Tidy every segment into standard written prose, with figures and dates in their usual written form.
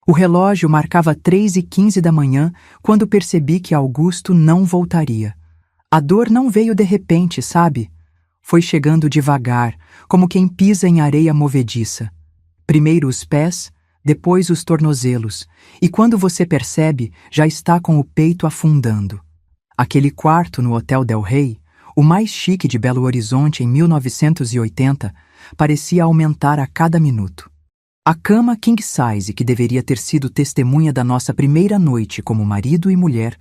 O relógio marcava 3h15 da manhã quando percebi que Augusto não voltaria. A dor não veio de repente, sabe? Foi chegando devagar, como quem pisa em areia movediça. Primeiro os pés, depois os tornozelos, e quando você percebe, já está com o peito afundando. Aquele quarto no Hotel Del Rey, o mais chique de Belo Horizonte em 1980, parecia aumentar a cada minuto. A cama king size, que deveria ter sido testemunha da nossa primeira noite como marido e mulher,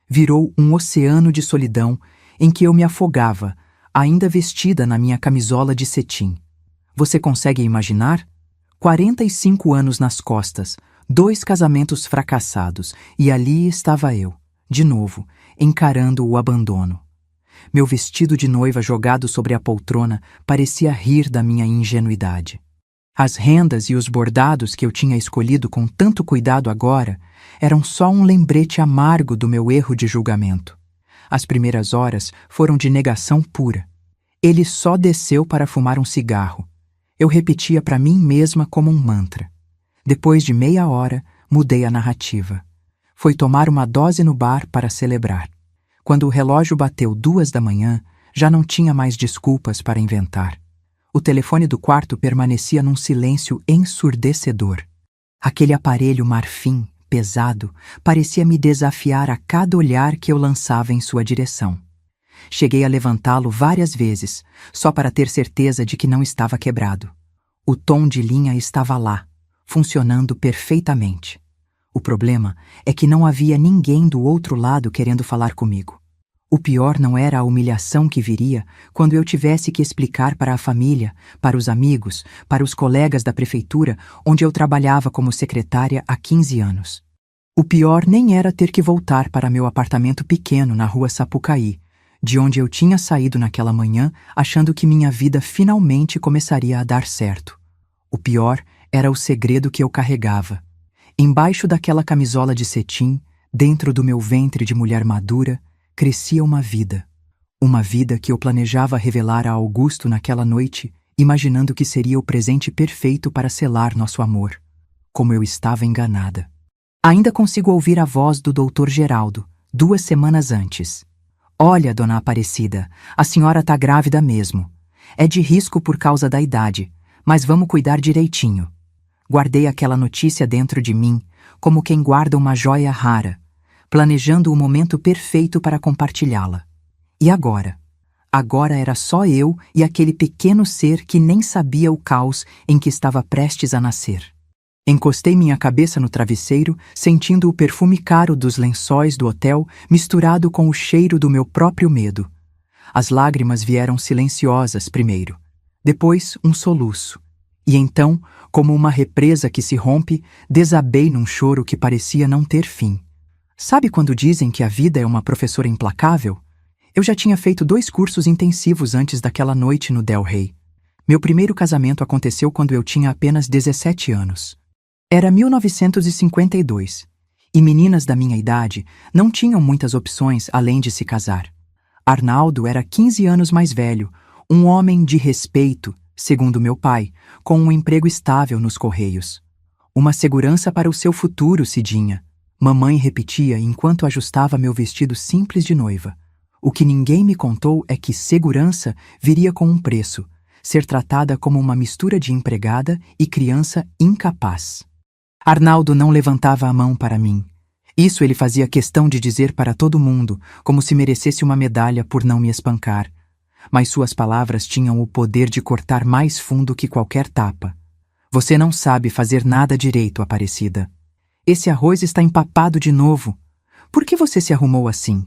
virou um oceano de solidão em que eu me afogava, ainda vestida na minha camisola de cetim. Você consegue imaginar? 45 anos nas costas, 2 casamentos fracassados, e ali estava eu, de novo, encarando o abandono. Meu vestido de noiva jogado sobre a poltrona parecia rir da minha ingenuidade. As rendas e os bordados que eu tinha escolhido com tanto cuidado agora eram só um lembrete amargo do meu erro de julgamento. As primeiras horas foram de negação pura. Ele só desceu para fumar um cigarro. Eu repetia para mim mesma como um mantra. Depois de meia hora, mudei a narrativa. Foi tomar uma dose no bar para celebrar. Quando o relógio bateu 2 da manhã, já não tinha mais desculpas para inventar. O telefone do quarto permanecia num silêncio ensurdecedor. Aquele aparelho marfim, pesado, parecia me desafiar a cada olhar que eu lançava em sua direção. Cheguei a levantá-lo várias vezes, só para ter certeza de que não estava quebrado. O tom de linha estava lá, funcionando perfeitamente. O problema é que não havia ninguém do outro lado querendo falar comigo. O pior não era a humilhação que viria quando eu tivesse que explicar para a família, para os amigos, para os colegas da prefeitura, onde eu trabalhava como secretária há 15 anos. O pior nem era ter que voltar para meu apartamento pequeno na rua Sapucaí, de onde eu tinha saído naquela manhã achando que minha vida finalmente começaria a dar certo. O pior era o segredo que eu carregava. Embaixo daquela camisola de cetim, dentro do meu ventre de mulher madura, crescia uma vida. Uma vida que eu planejava revelar a Augusto naquela noite, imaginando que seria o presente perfeito para selar nosso amor. Como eu estava enganada. Ainda consigo ouvir a voz do Dr. Geraldo, 2 semanas antes. Olha, dona Aparecida, a senhora tá grávida mesmo. É de risco por causa da idade, mas vamos cuidar direitinho. Guardei aquela notícia dentro de mim, como quem guarda uma joia rara, planejando o momento perfeito para compartilhá-la. E agora? Agora era só eu e aquele pequeno ser que nem sabia o caos em que estava prestes a nascer. Encostei minha cabeça no travesseiro, sentindo o perfume caro dos lençóis do hotel misturado com o cheiro do meu próprio medo. As lágrimas vieram silenciosas primeiro, depois um soluço. E então, como uma represa que se rompe, desabei num choro que parecia não ter fim. Sabe quando dizem que a vida é uma professora implacável? Eu já tinha feito 2 cursos intensivos antes daquela noite no Del Rey. Meu primeiro casamento aconteceu quando eu tinha apenas 17 anos. Era 1952, e meninas da minha idade não tinham muitas opções além de se casar. Arnaldo era 15 anos mais velho, um homem de respeito, segundo meu pai, com um emprego estável nos Correios. Uma segurança para o seu futuro, Cidinha. Mamãe repetia enquanto ajustava meu vestido simples de noiva. O que ninguém me contou é que segurança viria com um preço, ser tratada como uma mistura de empregada e criança incapaz. Arnaldo não levantava a mão para mim. Isso ele fazia questão de dizer para todo mundo, como se merecesse uma medalha por não me espancar. Mas suas palavras tinham o poder de cortar mais fundo que qualquer tapa. Você não sabe fazer nada direito, Aparecida. Esse arroz está empapado de novo. Por que você se arrumou assim?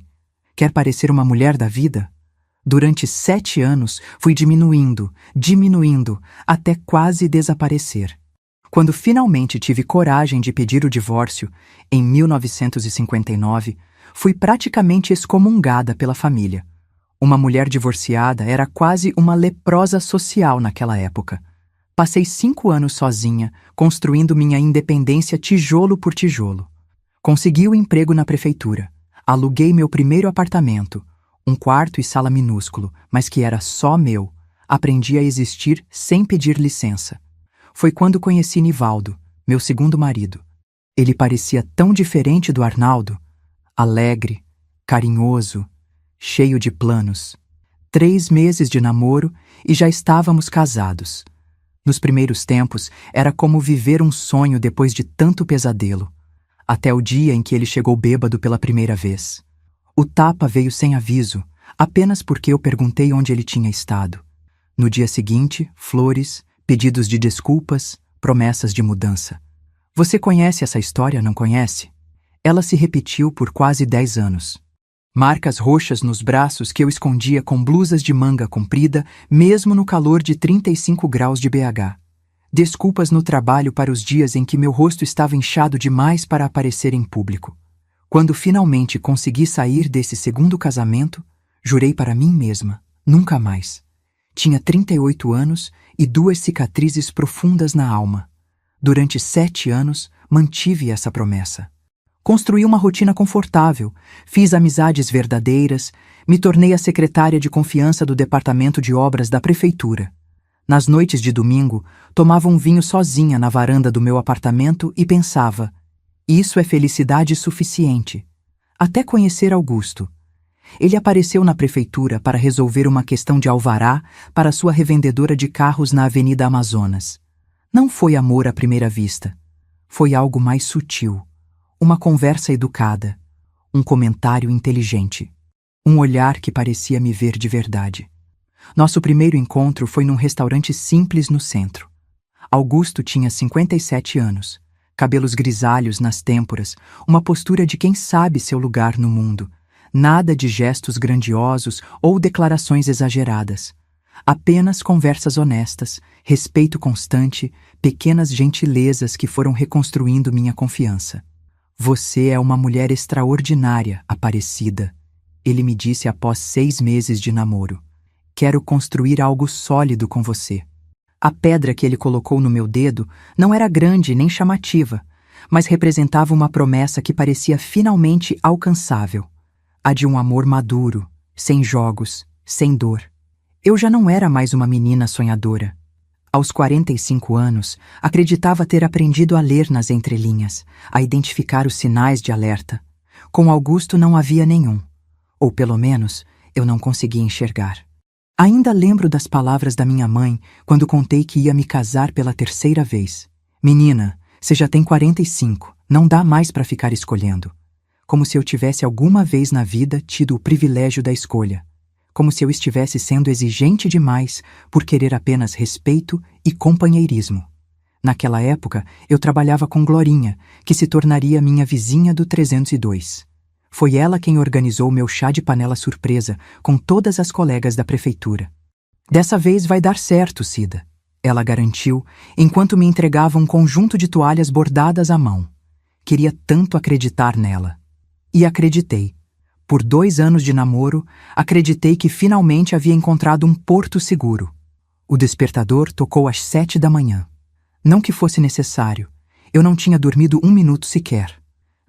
Quer parecer uma mulher da vida? Durante 7 anos, fui diminuindo, até quase desaparecer. Quando finalmente tive coragem de pedir o divórcio, em 1959, fui praticamente excomungada pela família. Uma mulher divorciada era quase uma leprosa social naquela época. Passei 5 anos sozinha, construindo minha independência tijolo por tijolo. Consegui o emprego na prefeitura. Aluguei meu primeiro apartamento, um quarto e sala minúsculo, mas que era só meu. Aprendi a existir sem pedir licença. Foi quando conheci Nivaldo, meu segundo marido. Ele parecia tão diferente do Arnaldo, alegre, carinhoso, cheio de planos. 3 meses de namoro e já estávamos casados. Nos primeiros tempos, era como viver um sonho depois de tanto pesadelo, até o dia em que ele chegou bêbado pela primeira vez. O tapa veio sem aviso, apenas porque eu perguntei onde ele tinha estado. No dia seguinte, flores, pedidos de desculpas, promessas de mudança. Você conhece essa história, não conhece? Ela se repetiu por quase 10 anos. Marcas roxas nos braços que eu escondia com blusas de manga comprida, mesmo no calor de 35 graus de BH. Desculpas no trabalho para os dias em que meu rosto estava inchado demais para aparecer em público. Quando finalmente consegui sair desse segundo casamento, jurei para mim mesma, nunca mais. Tinha 38 anos e 2 cicatrizes profundas na alma. Durante 7 anos, mantive essa promessa. Construí uma rotina confortável, fiz amizades verdadeiras, me tornei a secretária de confiança do departamento de obras da prefeitura. Nas noites de domingo, tomava um vinho sozinha na varanda do meu apartamento e pensava: isso é felicidade suficiente. Até conhecer Augusto. Ele apareceu na prefeitura para resolver uma questão de alvará para sua revendedora de carros na Avenida Amazonas. Não foi amor à primeira vista. Foi algo mais sutil. Uma conversa educada, um comentário inteligente, um olhar que parecia me ver de verdade. Nosso primeiro encontro foi num restaurante simples no centro. Augusto tinha 57 anos, cabelos grisalhos nas têmporas, uma postura de quem sabe seu lugar no mundo, nada de gestos grandiosos ou declarações exageradas. Apenas conversas honestas, respeito constante, pequenas gentilezas que foram reconstruindo minha confiança. Você é uma mulher extraordinária, Aparecida, ele me disse após 6 meses de namoro. Quero construir algo sólido com você. A pedra que ele colocou no meu dedo não era grande nem chamativa, mas representava uma promessa que parecia finalmente alcançável. A de um amor maduro, sem jogos, sem dor. Eu já não era mais uma menina sonhadora. Aos 45 anos, acreditava ter aprendido a ler nas entrelinhas, a identificar os sinais de alerta. Com Augusto não havia nenhum. Ou pelo menos, eu não conseguia enxergar. Ainda lembro das palavras da minha mãe quando contei que ia me casar pela 3ª vez. Menina, você já tem 45, não dá mais para ficar escolhendo. Como se eu tivesse alguma vez na vida tido o privilégio da escolha. Como se eu estivesse sendo exigente demais por querer apenas respeito e companheirismo. Naquela época, eu trabalhava com Glorinha, que se tornaria minha vizinha do 302. Foi ela quem organizou meu chá de panela surpresa com todas as colegas da prefeitura. Dessa vez vai dar certo, Cida, ela garantiu, enquanto me entregava um conjunto de toalhas bordadas à mão. Queria tanto acreditar nela. E acreditei. Por 2 anos de namoro, acreditei que finalmente havia encontrado um porto seguro. O despertador tocou às 7 da manhã. Não que fosse necessário. Eu não tinha dormido 1 minuto sequer.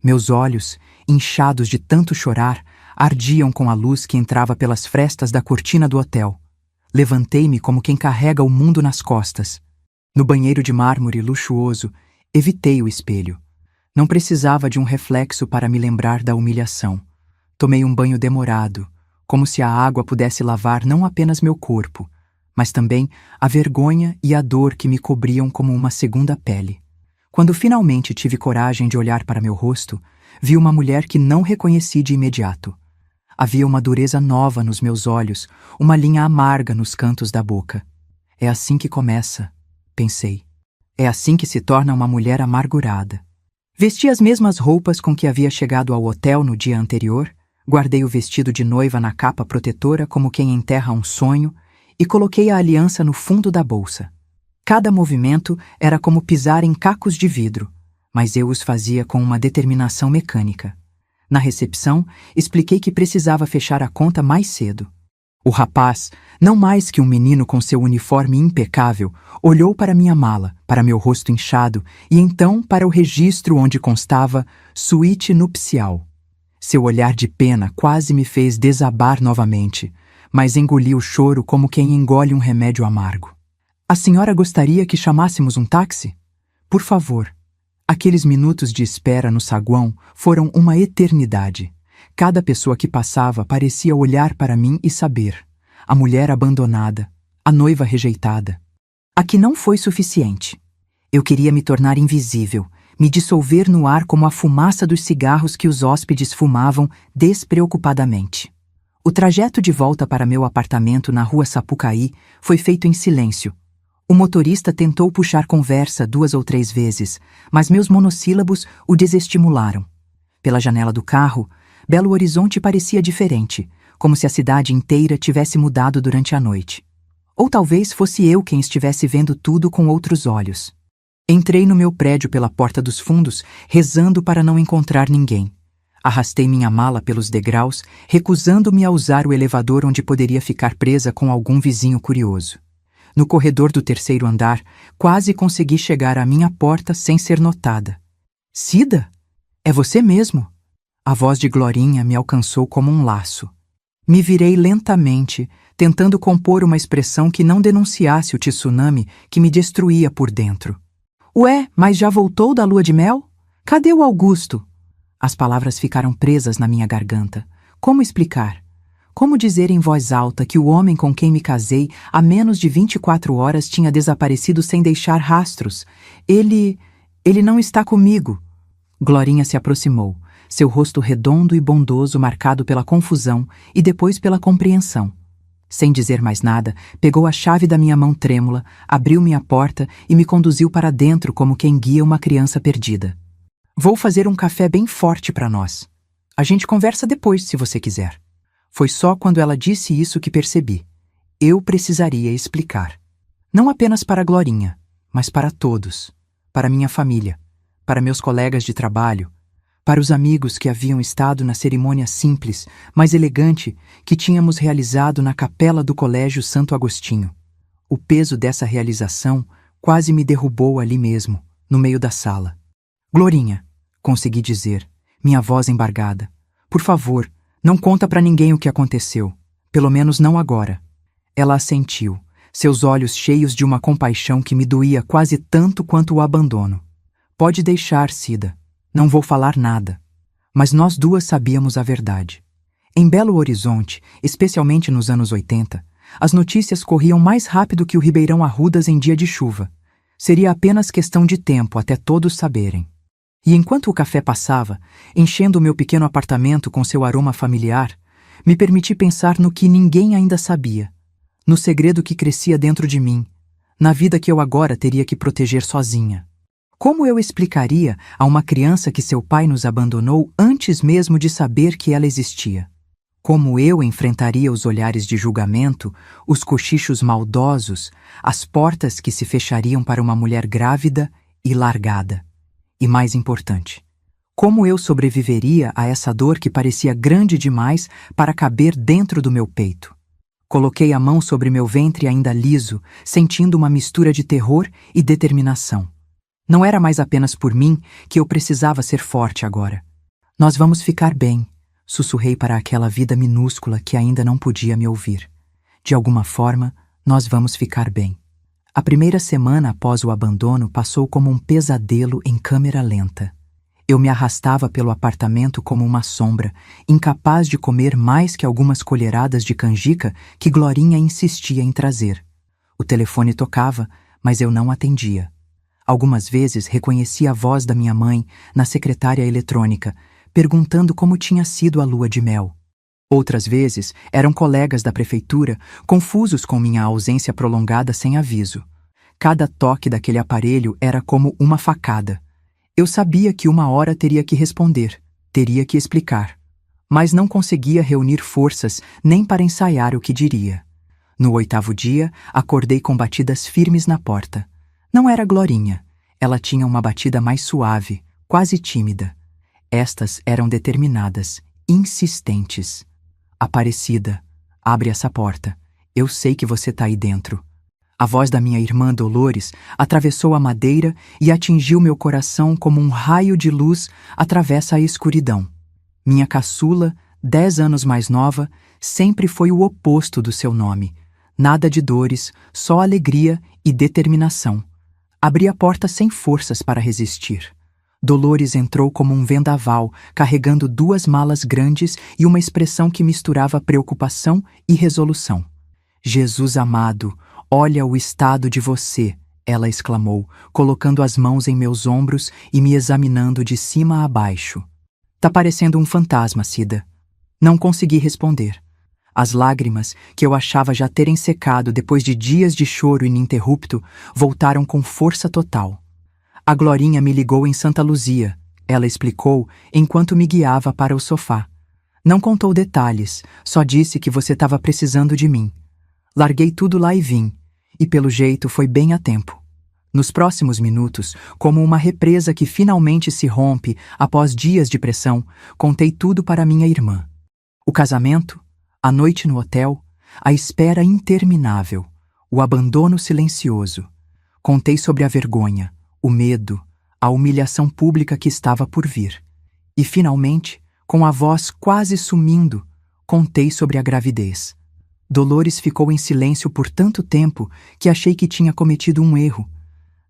Meus olhos, inchados de tanto chorar, ardiam com a luz que entrava pelas frestas da cortina do hotel. Levantei-me como quem carrega o mundo nas costas. No banheiro de mármore luxuoso, evitei o espelho. Não precisava de um reflexo para me lembrar da humilhação. Tomei um banho demorado, como se a água pudesse lavar não apenas meu corpo, mas também a vergonha e a dor que me cobriam como uma segunda pele. Quando finalmente tive coragem de olhar para meu rosto, vi uma mulher que não reconheci de imediato. Havia uma dureza nova nos meus olhos, uma linha amarga nos cantos da boca. É assim que começa, pensei. É assim que se torna uma mulher amargurada. Vesti as mesmas roupas com que havia chegado ao hotel no dia anterior, guardei o vestido de noiva na capa protetora como quem enterra um sonho e coloquei a aliança no fundo da bolsa. Cada movimento era como pisar em cacos de vidro, mas eu os fazia com uma determinação mecânica. Na recepção, expliquei que precisava fechar a conta mais cedo. O rapaz, não mais que um menino com seu uniforme impecável, olhou para minha mala, para meu rosto inchado e então para o registro onde constava suíte nupcial. Seu olhar de pena quase me fez desabar novamente, mas engoli o choro como quem engole um remédio amargo. A senhora gostaria que chamássemos um táxi? Por favor. Aqueles minutos de espera no saguão foram uma eternidade. Cada pessoa que passava parecia olhar para mim e saber: a mulher abandonada, a noiva rejeitada. Aqui não foi suficiente. Eu queria me tornar invisível, me dissolver no ar como a fumaça dos cigarros que os hóspedes fumavam despreocupadamente. O trajeto de volta para meu apartamento na rua Sapucaí foi feito em silêncio. O motorista tentou puxar conversa 2 ou 3 vezes, mas meus monossílabos o desestimularam. Pela janela do carro, Belo Horizonte parecia diferente, como se a cidade inteira tivesse mudado durante a noite. Ou talvez fosse eu quem estivesse vendo tudo com outros olhos. Entrei no meu prédio pela porta dos fundos, rezando para não encontrar ninguém. Arrastei minha mala pelos degraus, recusando-me a usar o elevador onde poderia ficar presa com algum vizinho curioso. No corredor do 3º andar, quase consegui chegar à minha porta sem ser notada. Cida? É você mesmo? A voz de Glorinha me alcançou como um laço. Me virei lentamente, tentando compor uma expressão que não denunciasse o tsunami que me destruía por dentro. Ué, mas já voltou da lua de mel? Cadê o Augusto? As palavras ficaram presas na minha garganta. Como explicar? Como dizer em voz alta que o homem com quem me casei há menos de 24 horas tinha desaparecido sem deixar rastros? Ele não está comigo. Glorinha se aproximou, seu rosto redondo e bondoso marcado pela confusão e depois pela compreensão. Sem dizer mais nada, pegou a chave da minha mão trêmula, abriu minha porta e me conduziu para dentro como quem guia uma criança perdida. Vou fazer um café bem forte para nós. A gente conversa depois, se você quiser. Foi só quando ela disse isso que percebi. Eu precisaria explicar. Não apenas para Glorinha, mas para todos. Para minha família, para meus colegas de trabalho, para os amigos que haviam estado na cerimônia simples, mas elegante, que tínhamos realizado na capela do Colégio Santo Agostinho. O peso dessa realização quase me derrubou ali mesmo, no meio da sala. Glorinha, consegui dizer, minha voz embargada. Por favor, não conta para ninguém o que aconteceu. Pelo menos não agora. Ela assentiu, seus olhos cheios de uma compaixão que me doía quase tanto quanto o abandono. Pode deixar, Cida. Não vou falar nada. Mas nós duas sabíamos a verdade. Em Belo Horizonte, especialmente nos anos 80, as notícias corriam mais rápido que o Ribeirão Arrudas em dia de chuva. Seria apenas questão de tempo até todos saberem. E enquanto o café passava, enchendo o meu pequeno apartamento com seu aroma familiar, me permiti pensar no que ninguém ainda sabia, no segredo que crescia dentro de mim, na vida que eu agora teria que proteger sozinha. Como eu explicaria a uma criança que seu pai nos abandonou antes mesmo de saber que ela existia? Como eu enfrentaria os olhares de julgamento, os cochichos maldosos, as portas que se fechariam para uma mulher grávida e largada? E mais importante, como eu sobreviveria a essa dor que parecia grande demais para caber dentro do meu peito? Coloquei a mão sobre meu ventre ainda liso, sentindo uma mistura de terror e determinação. Não era mais apenas por mim que eu precisava ser forte agora. Nós vamos ficar bem, sussurrei para aquela vida minúscula que ainda não podia me ouvir. De alguma forma, nós vamos ficar bem. A primeira semana após o abandono passou como um pesadelo em câmera lenta. Eu me arrastava pelo apartamento como uma sombra, incapaz de comer mais que algumas colheradas de canjica que Glorinha insistia em trazer. O telefone tocava, mas eu não atendia. Algumas vezes reconheci a voz da minha mãe na secretária eletrônica, perguntando como tinha sido a lua de mel. Outras vezes eram colegas da prefeitura, confusos com minha ausência prolongada sem aviso. Cada toque daquele aparelho era como uma facada. Eu sabia que uma hora teria que responder, teria que explicar. Mas não conseguia reunir forças nem para ensaiar o que diria. No 8º dia, acordei com batidas firmes na porta. Não era Glorinha. Ela tinha uma batida mais suave, quase tímida. Estas eram determinadas, insistentes. Aparecida, abre essa porta. Eu sei que você tá aí dentro. A voz da minha irmã Dolores atravessou a madeira e atingiu meu coração como um raio de luz atravessa a escuridão. Minha caçula, 10 anos mais nova, sempre foi o oposto do seu nome. Nada de dores, só alegria e determinação. Abri a porta sem forças para resistir. Dolores entrou como um vendaval, carregando 2 malas grandes e uma expressão que misturava preocupação e resolução. Jesus amado, olha o estado de você, ela exclamou, colocando as mãos em meus ombros e me examinando de cima a baixo. Tá parecendo um fantasma, Cida. Não consegui responder. As lágrimas, que eu achava já terem secado depois de dias de choro ininterrupto, voltaram com força total. A Glorinha me ligou em Santa Luzia, ela explicou enquanto me guiava para o sofá. Não contou detalhes, só disse que você estava precisando de mim. Larguei tudo lá e vim, e pelo jeito foi bem a tempo. Nos próximos minutos, como uma represa que finalmente se rompe após dias de pressão, contei tudo para minha irmã. O casamento, a noite no hotel, a espera interminável, o abandono silencioso. Contei sobre a vergonha, o medo, a humilhação pública que estava por vir. E, finalmente, com a voz quase sumindo, contei sobre a gravidez. Dolores ficou em silêncio por tanto tempo que achei que tinha cometido um erro.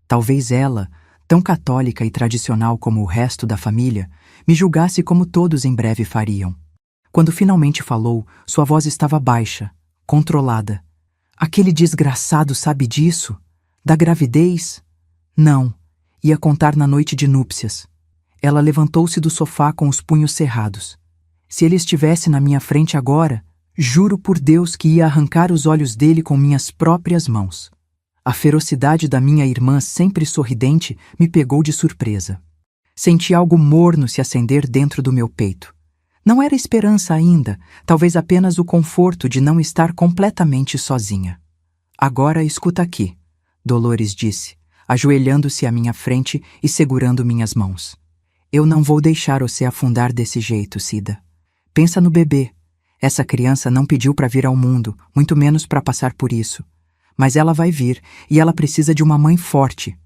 Talvez ela, tão católica e tradicional como o resto da família, me julgasse como todos em breve fariam. Quando finalmente falou, sua voz estava baixa, controlada. Aquele desgraçado sabe disso? Da gravidez? Não. Ia contar na noite de núpcias. Ela levantou-se do sofá com os punhos cerrados. Se ele estivesse na minha frente agora, juro por Deus que ia arrancar os olhos dele com minhas próprias mãos. A ferocidade da minha irmã, sempre sorridente, me pegou de surpresa. Senti algo morno se acender dentro do meu peito. Não era esperança ainda, talvez apenas o conforto de não estar completamente sozinha. Agora escuta aqui, Dolores disse, ajoelhando-se à minha frente e segurando minhas mãos. Eu não vou deixar você afundar desse jeito, Cida. Pensa no bebê. Essa criança não pediu para vir ao mundo, muito menos para passar por isso. Mas ela vai vir, e ela precisa de uma mãe forte.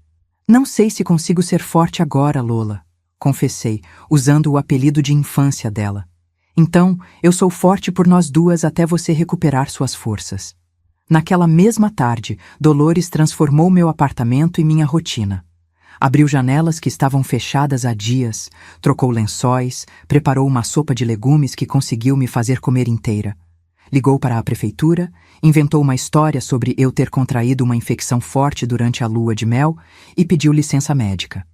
Não sei se consigo ser forte agora, Lola, confessei, usando o apelido de infância dela. Então, eu sou forte por nós duas até você recuperar suas forças. Naquela mesma tarde, Dolores transformou meu apartamento e minha rotina. Abriu janelas que estavam fechadas há dias, trocou lençóis, preparou uma sopa de legumes que conseguiu me fazer comer inteira. Ligou para a prefeitura, inventou uma história sobre eu ter contraído uma infecção forte durante a lua de mel e pediu licença médica.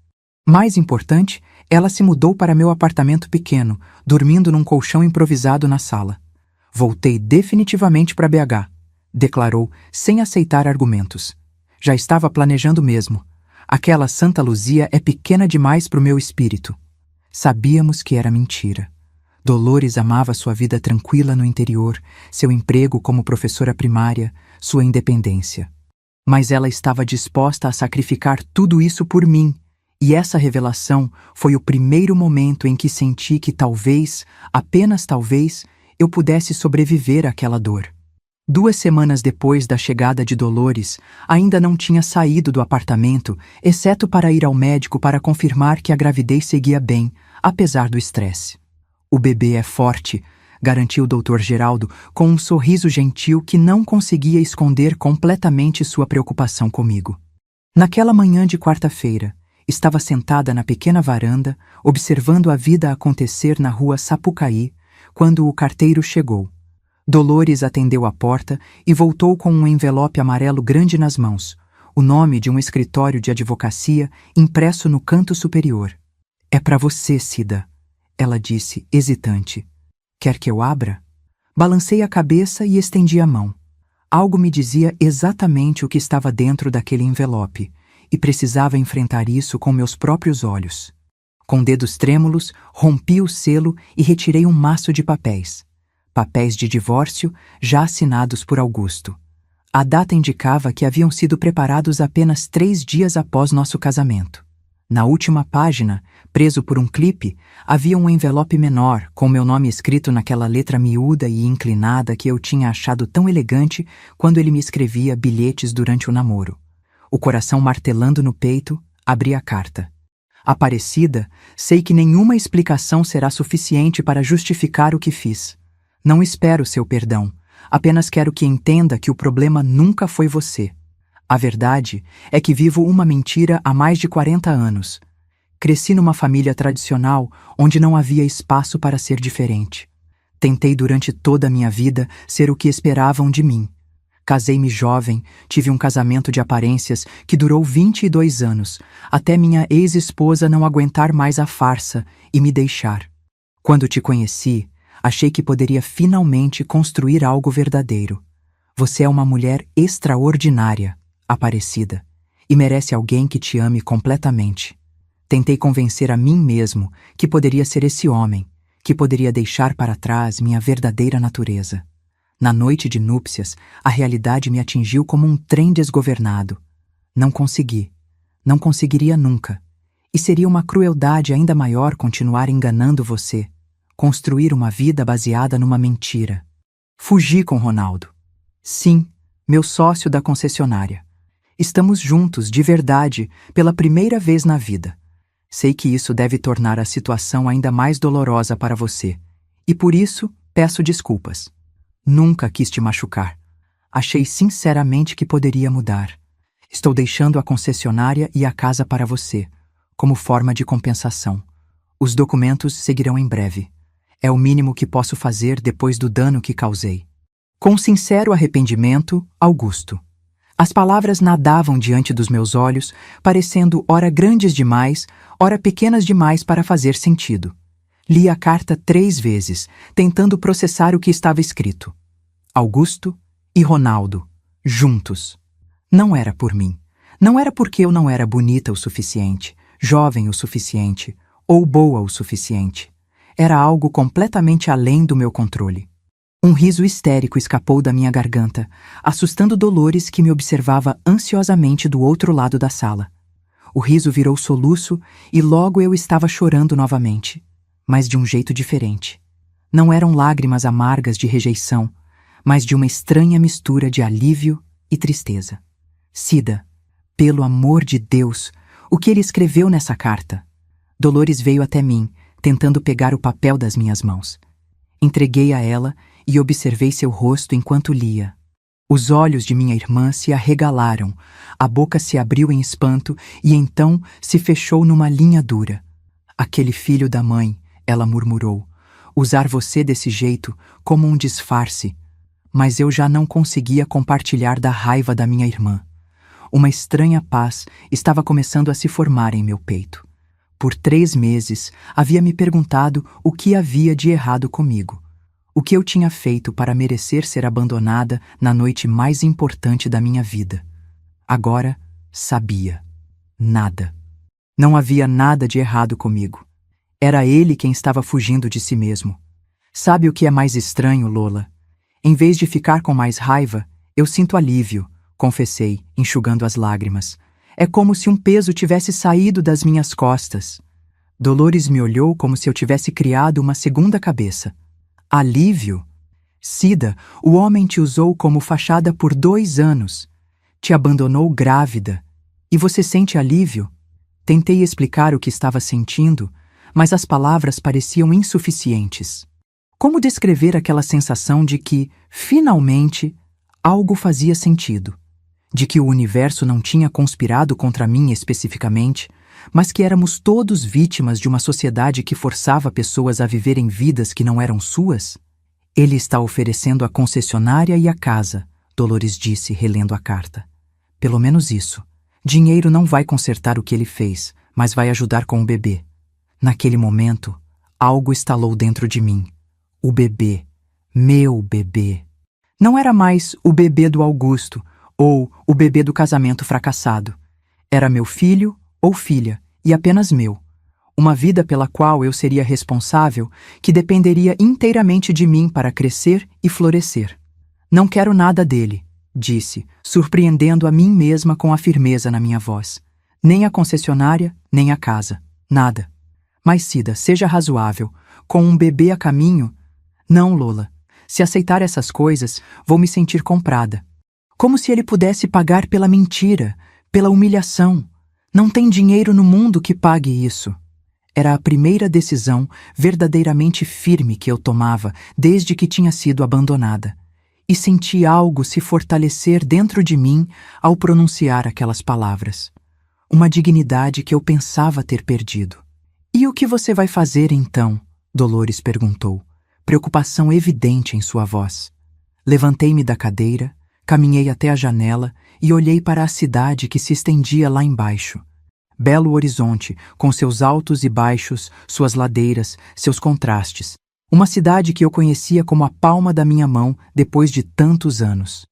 Mais importante, ela se mudou para meu apartamento pequeno, dormindo num colchão improvisado na sala. Voltei definitivamente para BH, declarou, sem aceitar argumentos. Já estava planejando mesmo. Aquela Santa Luzia é pequena demais para o meu espírito. Sabíamos que era mentira. Dolores amava sua vida tranquila no interior, seu emprego como professora primária, sua independência. Mas ela estava disposta a sacrificar tudo isso por mim, e essa revelação foi o primeiro momento em que senti que talvez, apenas talvez, eu pudesse sobreviver àquela dor. 2 semanas depois da chegada de Dolores, ainda não tinha saído do apartamento, exceto para ir ao médico para confirmar que a gravidez seguia bem, apesar do estresse. O bebê é forte, garantiu o Dr. Geraldo com um sorriso gentil que não conseguia esconder completamente sua preocupação comigo. Naquela manhã de quarta-feira, estava sentada na pequena varanda, observando a vida acontecer na rua Sapucaí, quando o carteiro chegou. Dolores atendeu a porta e voltou com um envelope amarelo grande nas mãos, o nome de um escritório de advocacia impresso no canto superior. É para você, Cida, ela disse, hesitante. Quer que eu abra? Balancei a cabeça e estendi a mão. Algo me dizia exatamente o que estava dentro daquele envelope, e precisava enfrentar isso com meus próprios olhos. Com dedos trêmulos, rompi o selo e retirei um maço de papéis. Papéis de divórcio já assinados por Augusto. A data indicava que haviam sido preparados apenas 3 dias após nosso casamento. Na última página, preso por um clipe, havia um envelope menor, com meu nome escrito naquela letra miúda e inclinada que eu tinha achado tão elegante quando ele me escrevia bilhetes durante o namoro. O coração martelando no peito, abri a carta. Aparecida, sei que nenhuma explicação será suficiente para justificar o que fiz. Não espero seu perdão, apenas quero que entenda que o problema nunca foi você. A verdade é que vivo uma mentira há mais de 40 anos. Cresci numa família tradicional onde não havia espaço para ser diferente. Tentei durante toda a minha vida ser o que esperavam de mim. Casei-me jovem, tive um casamento de aparências que durou 22 anos, até minha ex-esposa não aguentar mais a farsa e me deixar. Quando te conheci, achei que poderia finalmente construir algo verdadeiro. Você é uma mulher extraordinária, Aparecida, e merece alguém que te ame completamente. Tentei convencer a mim mesmo que poderia ser esse homem, que poderia deixar para trás minha verdadeira natureza. Na noite de núpcias, a realidade me atingiu como um trem desgovernado. Não consegui. Não conseguiria nunca. E seria uma crueldade ainda maior continuar enganando você, construir uma vida baseada numa mentira. Fugi com Ronaldo. Sim, meu sócio da concessionária. Estamos juntos, de verdade, pela primeira vez na vida. Sei que isso deve tornar a situação ainda mais dolorosa para você, e por isso peço desculpas. Nunca quis te machucar. Achei sinceramente que poderia mudar. Estou deixando a concessionária e a casa para você, como forma de compensação. Os documentos seguirão em breve. É o mínimo que posso fazer depois do dano que causei. Com sincero arrependimento, Augusto. As palavras nadavam diante dos meus olhos, parecendo ora grandes demais, ora pequenas demais para fazer sentido. Li a carta 3 vezes, tentando processar o que estava escrito. Augusto e Ronaldo, juntos. Não era por mim. Não era porque eu não era bonita o suficiente, jovem o suficiente, ou boa o suficiente. Era algo completamente além do meu controle. Um riso histérico escapou da minha garganta, assustando Dolores, que me observava ansiosamente do outro lado da sala. O riso virou soluço e logo eu estava chorando novamente, mas de um jeito diferente. Não eram lágrimas amargas de rejeição, mas de uma estranha mistura de alívio e tristeza. Cida, pelo amor de Deus, o que ele escreveu nessa carta? Dolores veio até mim, tentando pegar o papel das minhas mãos. Entreguei a ela e observei seu rosto enquanto lia. Os olhos de minha irmã se arregalaram, a boca se abriu em espanto e então se fechou numa linha dura. Aquele filho da mãe, ela murmurou, usar você desse jeito, como um disfarce. Mas eu já não conseguia compartilhar da raiva da minha irmã. Uma estranha paz estava começando a se formar em meu peito. Por 3 meses, havia me perguntado o que havia de errado comigo. O que eu tinha feito para merecer ser abandonada na noite mais importante da minha vida. Agora, sabia. Nada. Não havia nada de errado comigo. Era ele quem estava fugindo de si mesmo. Sabe o que é mais estranho, Lola? Em vez de ficar com mais raiva, eu sinto alívio, confessei, enxugando as lágrimas. É como se um peso tivesse saído das minhas costas. Dolores me olhou como se eu tivesse criado uma segunda cabeça. Alívio? Cida, o homem te usou como fachada por 2 anos. Te abandonou grávida. E você sente alívio? Tentei explicar o que estava sentindo, mas as palavras pareciam insuficientes. Como descrever aquela sensação de que, finalmente, algo fazia sentido? De que o universo não tinha conspirado contra mim especificamente, mas que éramos todos vítimas de uma sociedade que forçava pessoas a viverem vidas que não eram suas? Ele está oferecendo a concessionária e a casa, Dolores disse, relendo a carta. Pelo menos isso. Dinheiro não vai consertar o que ele fez, mas vai ajudar com o bebê. Naquele momento, algo estalou dentro de mim. O bebê. Meu bebê. Não era mais o bebê do Augusto, ou o bebê do casamento fracassado. Era meu filho ou filha, e apenas meu. Uma vida pela qual eu seria responsável, que dependeria inteiramente de mim para crescer e florescer. Não quero nada dele, disse, surpreendendo a mim mesma com a firmeza na minha voz. Nem a concessionária, nem a casa. Nada. Mas, Cida, seja razoável. Com um bebê a caminho... Não, Lola. Se aceitar essas coisas, vou me sentir comprada. Como se ele pudesse pagar pela mentira, pela humilhação. Não tem dinheiro no mundo que pague isso. Era a primeira decisão verdadeiramente firme que eu tomava desde que tinha sido abandonada. E senti algo se fortalecer dentro de mim ao pronunciar aquelas palavras. uma dignidade que eu pensava ter perdido. E o que você vai fazer então? Dolores perguntou, preocupação evidente em sua voz. Levantei-me da cadeira, caminhei até a janela e olhei para a cidade que se estendia lá embaixo. Belo horizonte, com seus altos e baixos, suas ladeiras, seus contrastes. Uma cidade que eu conhecia como a palma da minha mão depois de tantos anos.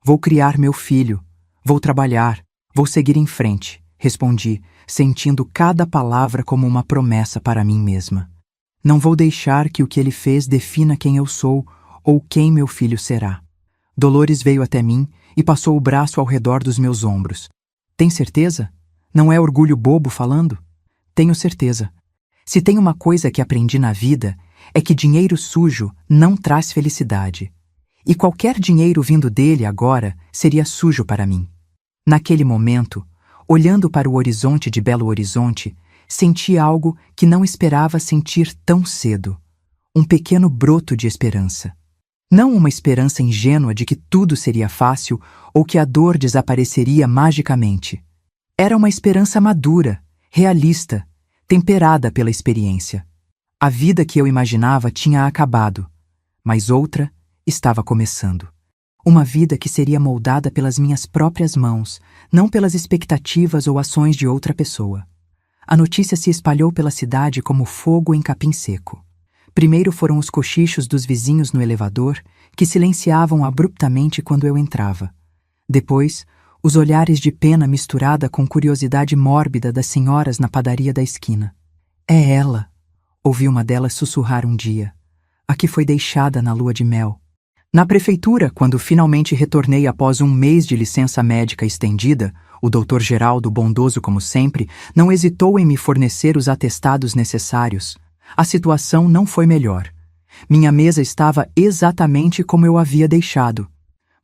Vou criar meu filho, vou trabalhar, vou seguir em frente, respondi, sentindo cada palavra como uma promessa para mim mesma. Não vou deixar que o que ele fez defina quem eu sou ou quem meu filho será. Dolores veio até mim e passou o braço ao redor dos meus ombros. Tem certeza? Não é orgulho bobo falando? Tenho certeza. Se tem uma coisa que aprendi na vida, é que dinheiro sujo não traz felicidade. E qualquer dinheiro vindo dele agora seria sujo para mim. Naquele momento, olhando para o horizonte de Belo Horizonte, senti algo que não esperava sentir tão cedo. Um pequeno broto de esperança. Não uma esperança ingênua de que tudo seria fácil ou que a dor desapareceria magicamente. Era uma esperança madura, realista, temperada pela experiência. A vida que eu imaginava tinha acabado, mas outra estava começando. Uma vida que seria moldada pelas minhas próprias mãos, não pelas expectativas ou ações de outra pessoa. A notícia se espalhou pela cidade como fogo em capim seco. Primeiro foram os cochichos dos vizinhos no elevador, que silenciavam abruptamente quando eu entrava. Depois, os olhares de pena misturada com curiosidade mórbida das senhoras na padaria da esquina. É ela, ouvi uma delas sussurrar um dia. A que foi deixada na lua de mel. Na prefeitura, quando finalmente retornei após um mês de licença médica estendida, o Dr. Geraldo, bondoso como sempre, não hesitou em me fornecer os atestados necessários. A situação não foi melhor. Minha mesa estava exatamente como eu havia deixado.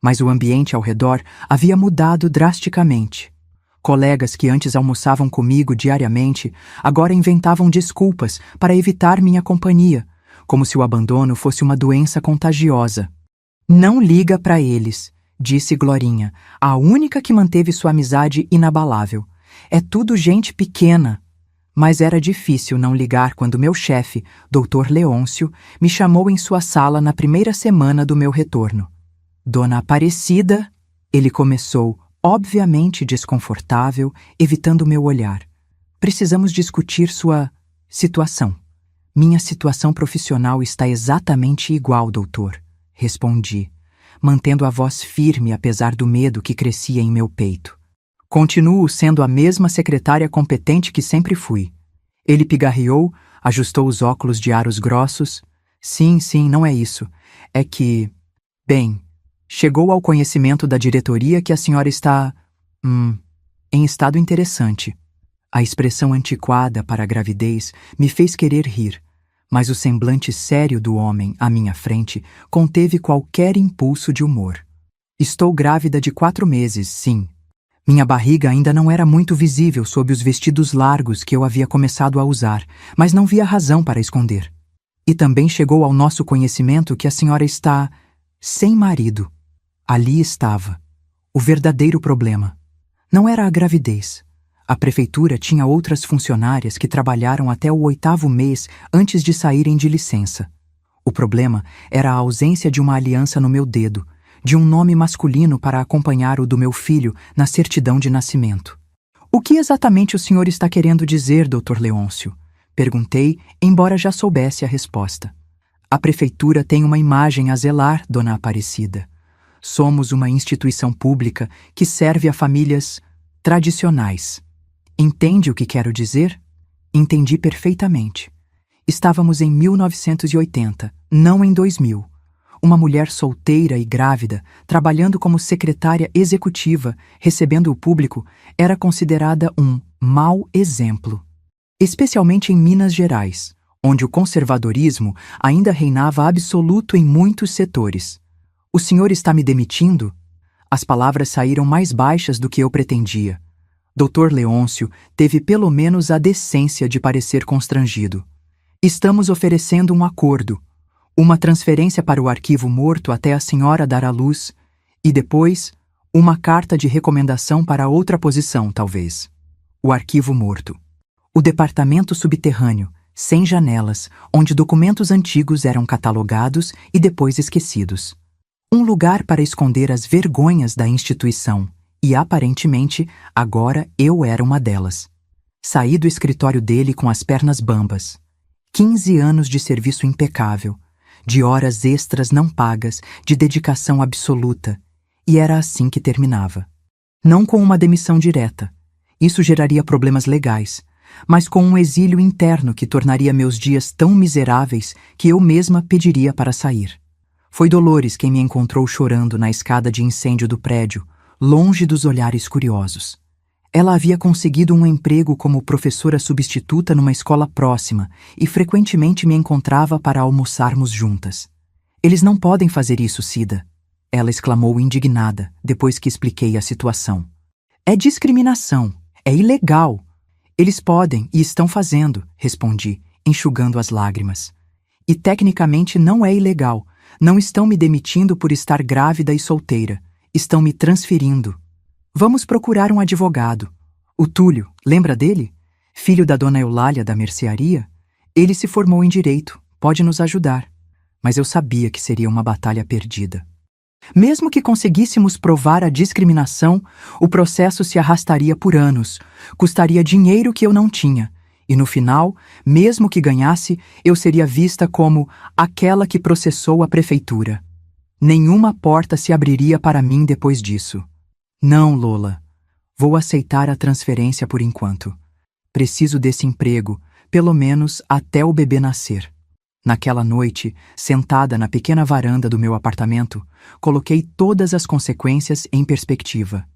Mas o ambiente ao redor havia mudado drasticamente. Colegas que antes almoçavam comigo diariamente agora inventavam desculpas para evitar minha companhia, como se o abandono fosse uma doença contagiosa. Não liga para eles, disse Glorinha, a única que manteve sua amizade inabalável. É tudo gente pequena. Mas era difícil não ligar quando meu chefe, Dr. Leôncio, me chamou em sua sala na primeira semana do meu retorno. Dona Aparecida, ele começou, obviamente desconfortável, evitando meu olhar. Precisamos discutir sua situação. Minha situação profissional está exatamente igual, doutor, respondi, mantendo a voz firme apesar do medo que crescia em meu peito. Continuo sendo a mesma secretária competente que sempre fui. Ele pigarreou, ajustou os óculos de aros grossos. Sim, não é isso. É que... Bem, chegou ao conhecimento da diretoria que a senhora está... em estado interessante. A expressão antiquada para a gravidez me fez querer rir, mas o semblante sério do homem à minha frente conteve qualquer impulso de humor. Estou grávida de 4 meses, sim. Minha barriga ainda não era muito visível sob os vestidos largos que eu havia começado a usar, mas não via razão para esconder. E também chegou ao nosso conhecimento que a senhora está sem marido. Ali estava o verdadeiro problema. Não era a gravidez. A prefeitura tinha outras funcionárias que trabalharam até o 8º mês antes de saírem de licença. O problema era a ausência de uma aliança no meu dedo, de um nome masculino para acompanhar o do meu filho na certidão de nascimento. O que exatamente o senhor está querendo dizer, Dr. Leôncio? Perguntei, embora já soubesse a resposta. A prefeitura tem uma imagem a zelar, Dona Aparecida. Somos uma instituição pública que serve a famílias tradicionais. Entende o que quero dizer? Entendi perfeitamente. Estávamos em 1980, não em 2000. Uma mulher solteira e grávida, trabalhando como secretária executiva, recebendo o público, era considerada um mau exemplo. Especialmente em Minas Gerais, onde o conservadorismo ainda reinava absoluto em muitos setores. O senhor está me demitindo? As palavras saíram mais baixas do que eu pretendia. Dr. Leôncio teve pelo menos a decência de parecer constrangido. Estamos oferecendo um acordo. Uma transferência para o arquivo morto até a senhora dar à luz, e depois, uma carta de recomendação para outra posição, talvez. O arquivo morto. O departamento subterrâneo, sem janelas, onde documentos antigos eram catalogados e depois esquecidos. Um lugar para esconder as vergonhas da instituição, e aparentemente, agora eu era uma delas. Saí do escritório dele com as pernas bambas. 15 anos de serviço impecável, de horas extras não pagas, de dedicação absoluta, e era assim que terminava. Não com uma demissão direta. Isso geraria problemas legais, mas com um exílio interno que tornaria meus dias tão miseráveis que eu mesma pediria para sair. Foi Dolores quem me encontrou chorando na escada de incêndio do prédio, longe dos olhares curiosos. Ela havia conseguido um emprego como professora substituta numa escola próxima e frequentemente me encontrava para almoçarmos juntas. Eles não podem fazer isso, Cida, ela exclamou indignada, depois que expliquei a situação. É discriminação, é ilegal. Eles podem e estão fazendo, respondi, enxugando as lágrimas. E tecnicamente não é ilegal. Não estão me demitindo por estar grávida e solteira. Estão me transferindo. Vamos procurar um advogado. O Túlio, lembra dele? Filho da dona Eulália da mercearia? Ele se formou em direito, pode nos ajudar. Mas eu sabia que seria uma batalha perdida. Mesmo que conseguíssemos provar a discriminação, o processo se arrastaria por anos, custaria dinheiro que eu não tinha, e no final, mesmo que ganhasse, eu seria vista como aquela que processou a prefeitura. Nenhuma porta se abriria para mim depois disso. Não, Lola. Vou aceitar a transferência por enquanto. Preciso desse emprego, pelo menos até o bebê nascer. Naquela noite, sentada na pequena varanda do meu apartamento, coloquei todas as consequências em perspectiva.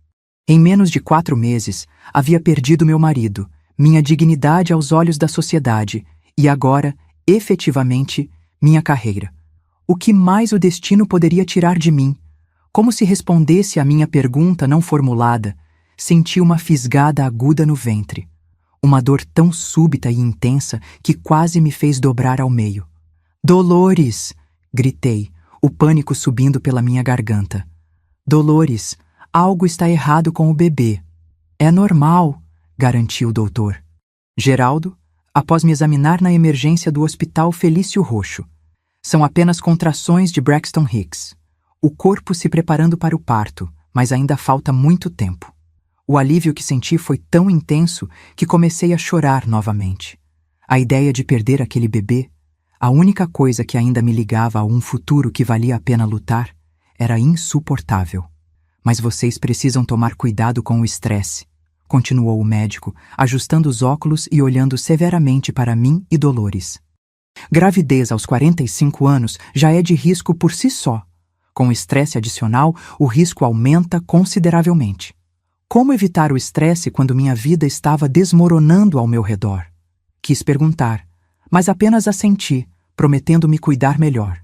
Em menos de 4 meses, havia perdido meu marido, minha dignidade aos olhos da sociedade e agora, efetivamente, minha carreira. O que mais o destino poderia tirar de mim? Como se respondesse à minha pergunta não formulada, senti uma fisgada aguda no ventre. Uma dor tão súbita e intensa que quase me fez dobrar ao meio. Dolores! Gritei, o pânico subindo pela minha garganta. Dolores, algo está errado com o bebê. É normal, garantiu o doutor. Geraldo, após me examinar na emergência do Hospital Felício Roxo. São apenas contrações de Braxton Hicks. O corpo se preparando para o parto, mas ainda falta muito tempo. O alívio que senti foi tão intenso que comecei a chorar novamente. A ideia de perder aquele bebê, a única coisa que ainda me ligava a um futuro que valia a pena lutar, era insuportável. Mas vocês precisam tomar cuidado com o estresse, continuou o médico, ajustando os óculos e olhando severamente para mim e Dolores. Gravidez aos 45 anos já é de risco por si só. Com estresse adicional, o risco aumenta consideravelmente. Como evitar o estresse quando minha vida estava desmoronando ao meu redor? Quis perguntar, mas apenas assenti, prometendo me cuidar melhor.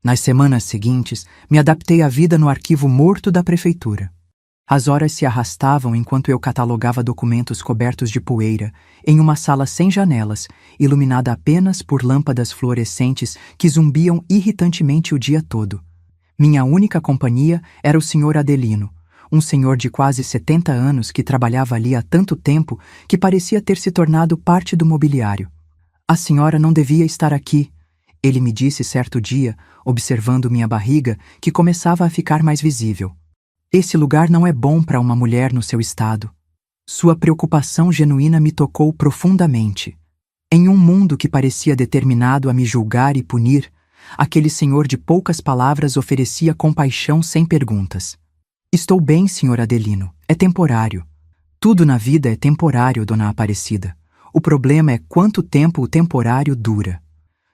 Nas semanas seguintes, me adaptei à vida no arquivo morto da prefeitura. As horas se arrastavam enquanto eu catalogava documentos cobertos de poeira, em uma sala sem janelas, iluminada apenas por lâmpadas fluorescentes que zumbiam irritantemente o dia todo. Minha única companhia era o Sr. Adelino, um senhor de quase 70 anos que trabalhava ali há tanto tempo que parecia ter se tornado parte do mobiliário. A senhora não devia estar aqui, ele me disse certo dia, observando minha barriga, que começava a ficar mais visível. Esse lugar não é bom para uma mulher no seu estado. Sua preocupação genuína me tocou profundamente. Em um mundo que parecia determinado a me julgar e punir, aquele senhor de poucas palavras oferecia compaixão sem perguntas. Estou bem, Sr. Adelino. É temporário. Tudo na vida é temporário, Dona Aparecida. O problema é quanto tempo o temporário dura.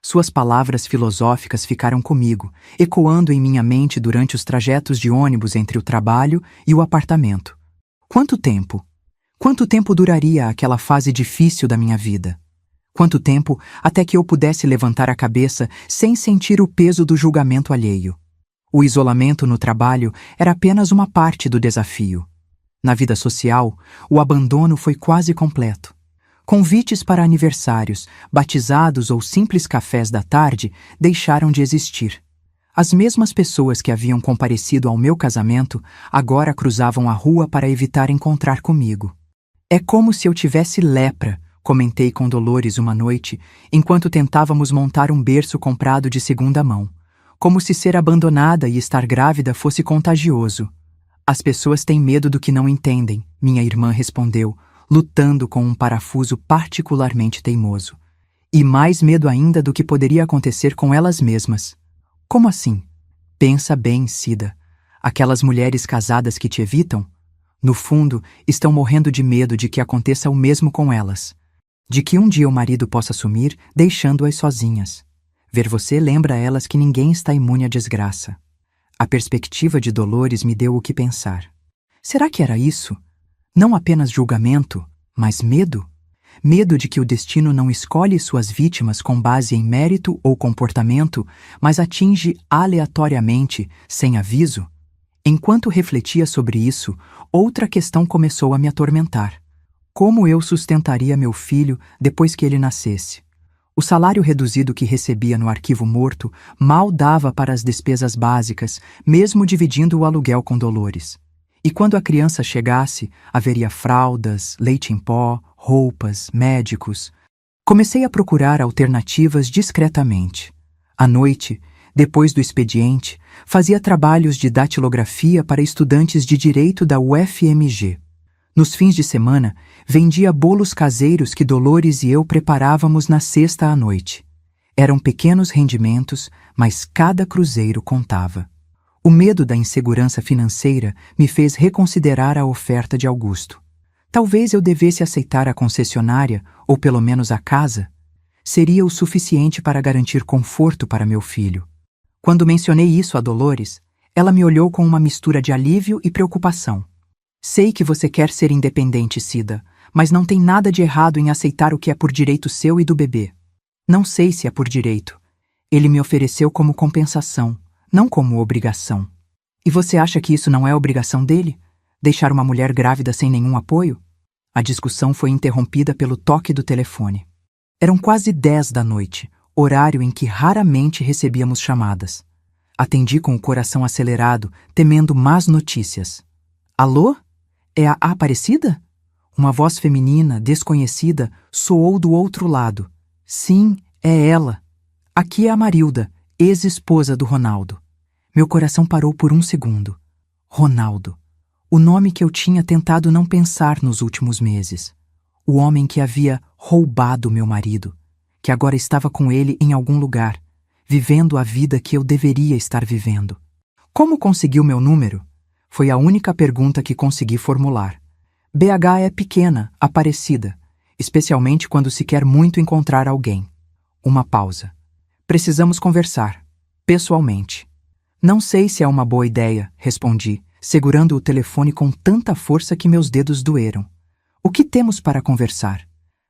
Suas palavras filosóficas ficaram comigo, ecoando em minha mente durante os trajetos de ônibus entre o trabalho e o apartamento. Quanto tempo? Quanto tempo duraria aquela fase difícil da minha vida? Quanto tempo até que eu pudesse levantar a cabeça sem sentir o peso do julgamento alheio? O isolamento no trabalho era apenas uma parte do desafio. Na vida social, o abandono foi quase completo. Convites para aniversários, batizados ou simples cafés da tarde deixaram de existir. As mesmas pessoas que haviam comparecido ao meu casamento agora cruzavam a rua para evitar encontrar comigo. É como se eu tivesse lepra, comentei com Dolores uma noite, enquanto tentávamos montar um berço comprado de segunda mão. Como se ser abandonada e estar grávida fosse contagioso. As pessoas têm medo do que não entendem, minha irmã respondeu, lutando com um parafuso particularmente teimoso. E mais medo ainda do que poderia acontecer com elas mesmas. Como assim? Pensa bem, Cida. Aquelas mulheres casadas que te evitam, no fundo, estão morrendo de medo de que aconteça o mesmo com elas. De que um dia o marido possa sumir, deixando-as sozinhas. Ver você lembra a elas que ninguém está imune à desgraça. A perspectiva de Dolores me deu o que pensar. Será que era isso? Não apenas julgamento, mas medo? Medo de que o destino não escolhe suas vítimas com base em mérito ou comportamento, mas atinge aleatoriamente, sem aviso? Enquanto refletia sobre isso, outra questão começou a me atormentar. Como eu sustentaria meu filho depois que ele nascesse? O salário reduzido que recebia no arquivo morto mal dava para as despesas básicas, mesmo dividindo o aluguel com Dolores. E quando a criança chegasse, haveria fraldas, leite em pó, roupas, médicos. Comecei a procurar alternativas discretamente. À noite, depois do expediente, fazia trabalhos de datilografia para estudantes de direito da UFMG. Nos fins de semana, vendia bolos caseiros que Dolores e eu preparávamos na sexta à noite. Eram pequenos rendimentos, mas cada cruzeiro contava. O medo da insegurança financeira me fez reconsiderar a oferta de Augusto. Talvez eu devesse aceitar a concessionária, ou pelo menos a casa. Seria o suficiente para garantir conforto para meu filho. Quando mencionei isso a Dolores, ela me olhou com uma mistura de alívio e preocupação. Sei que você quer ser independente, Cida, mas não tem nada de errado em aceitar o que é por direito seu e do bebê. Não sei se é por direito. Ele me ofereceu como compensação, não como obrigação. E você acha que isso não é obrigação dele? Deixar uma mulher grávida sem nenhum apoio? A discussão foi interrompida pelo toque do telefone. Eram quase 10 da noite, horário em que raramente recebíamos chamadas. Atendi com o coração acelerado, temendo más notícias. Alô? É a Aparecida? Uma voz feminina, desconhecida, soou do outro lado. Sim, é ela. Aqui é a Marilda, ex-esposa do Ronaldo. Meu coração parou por um segundo. Ronaldo. O nome que eu tinha tentado não pensar nos últimos meses. O homem que havia roubado meu marido, que agora estava com ele em algum lugar, vivendo a vida que eu deveria estar vivendo. Como conseguiu meu número? Foi a única pergunta que consegui formular. BH é pequena, Aparecida, especialmente quando se quer muito encontrar alguém. Uma pausa. Precisamos conversar, pessoalmente. Não sei se é uma boa ideia, respondi, segurando o telefone com tanta força que meus dedos doeram. O que temos para conversar?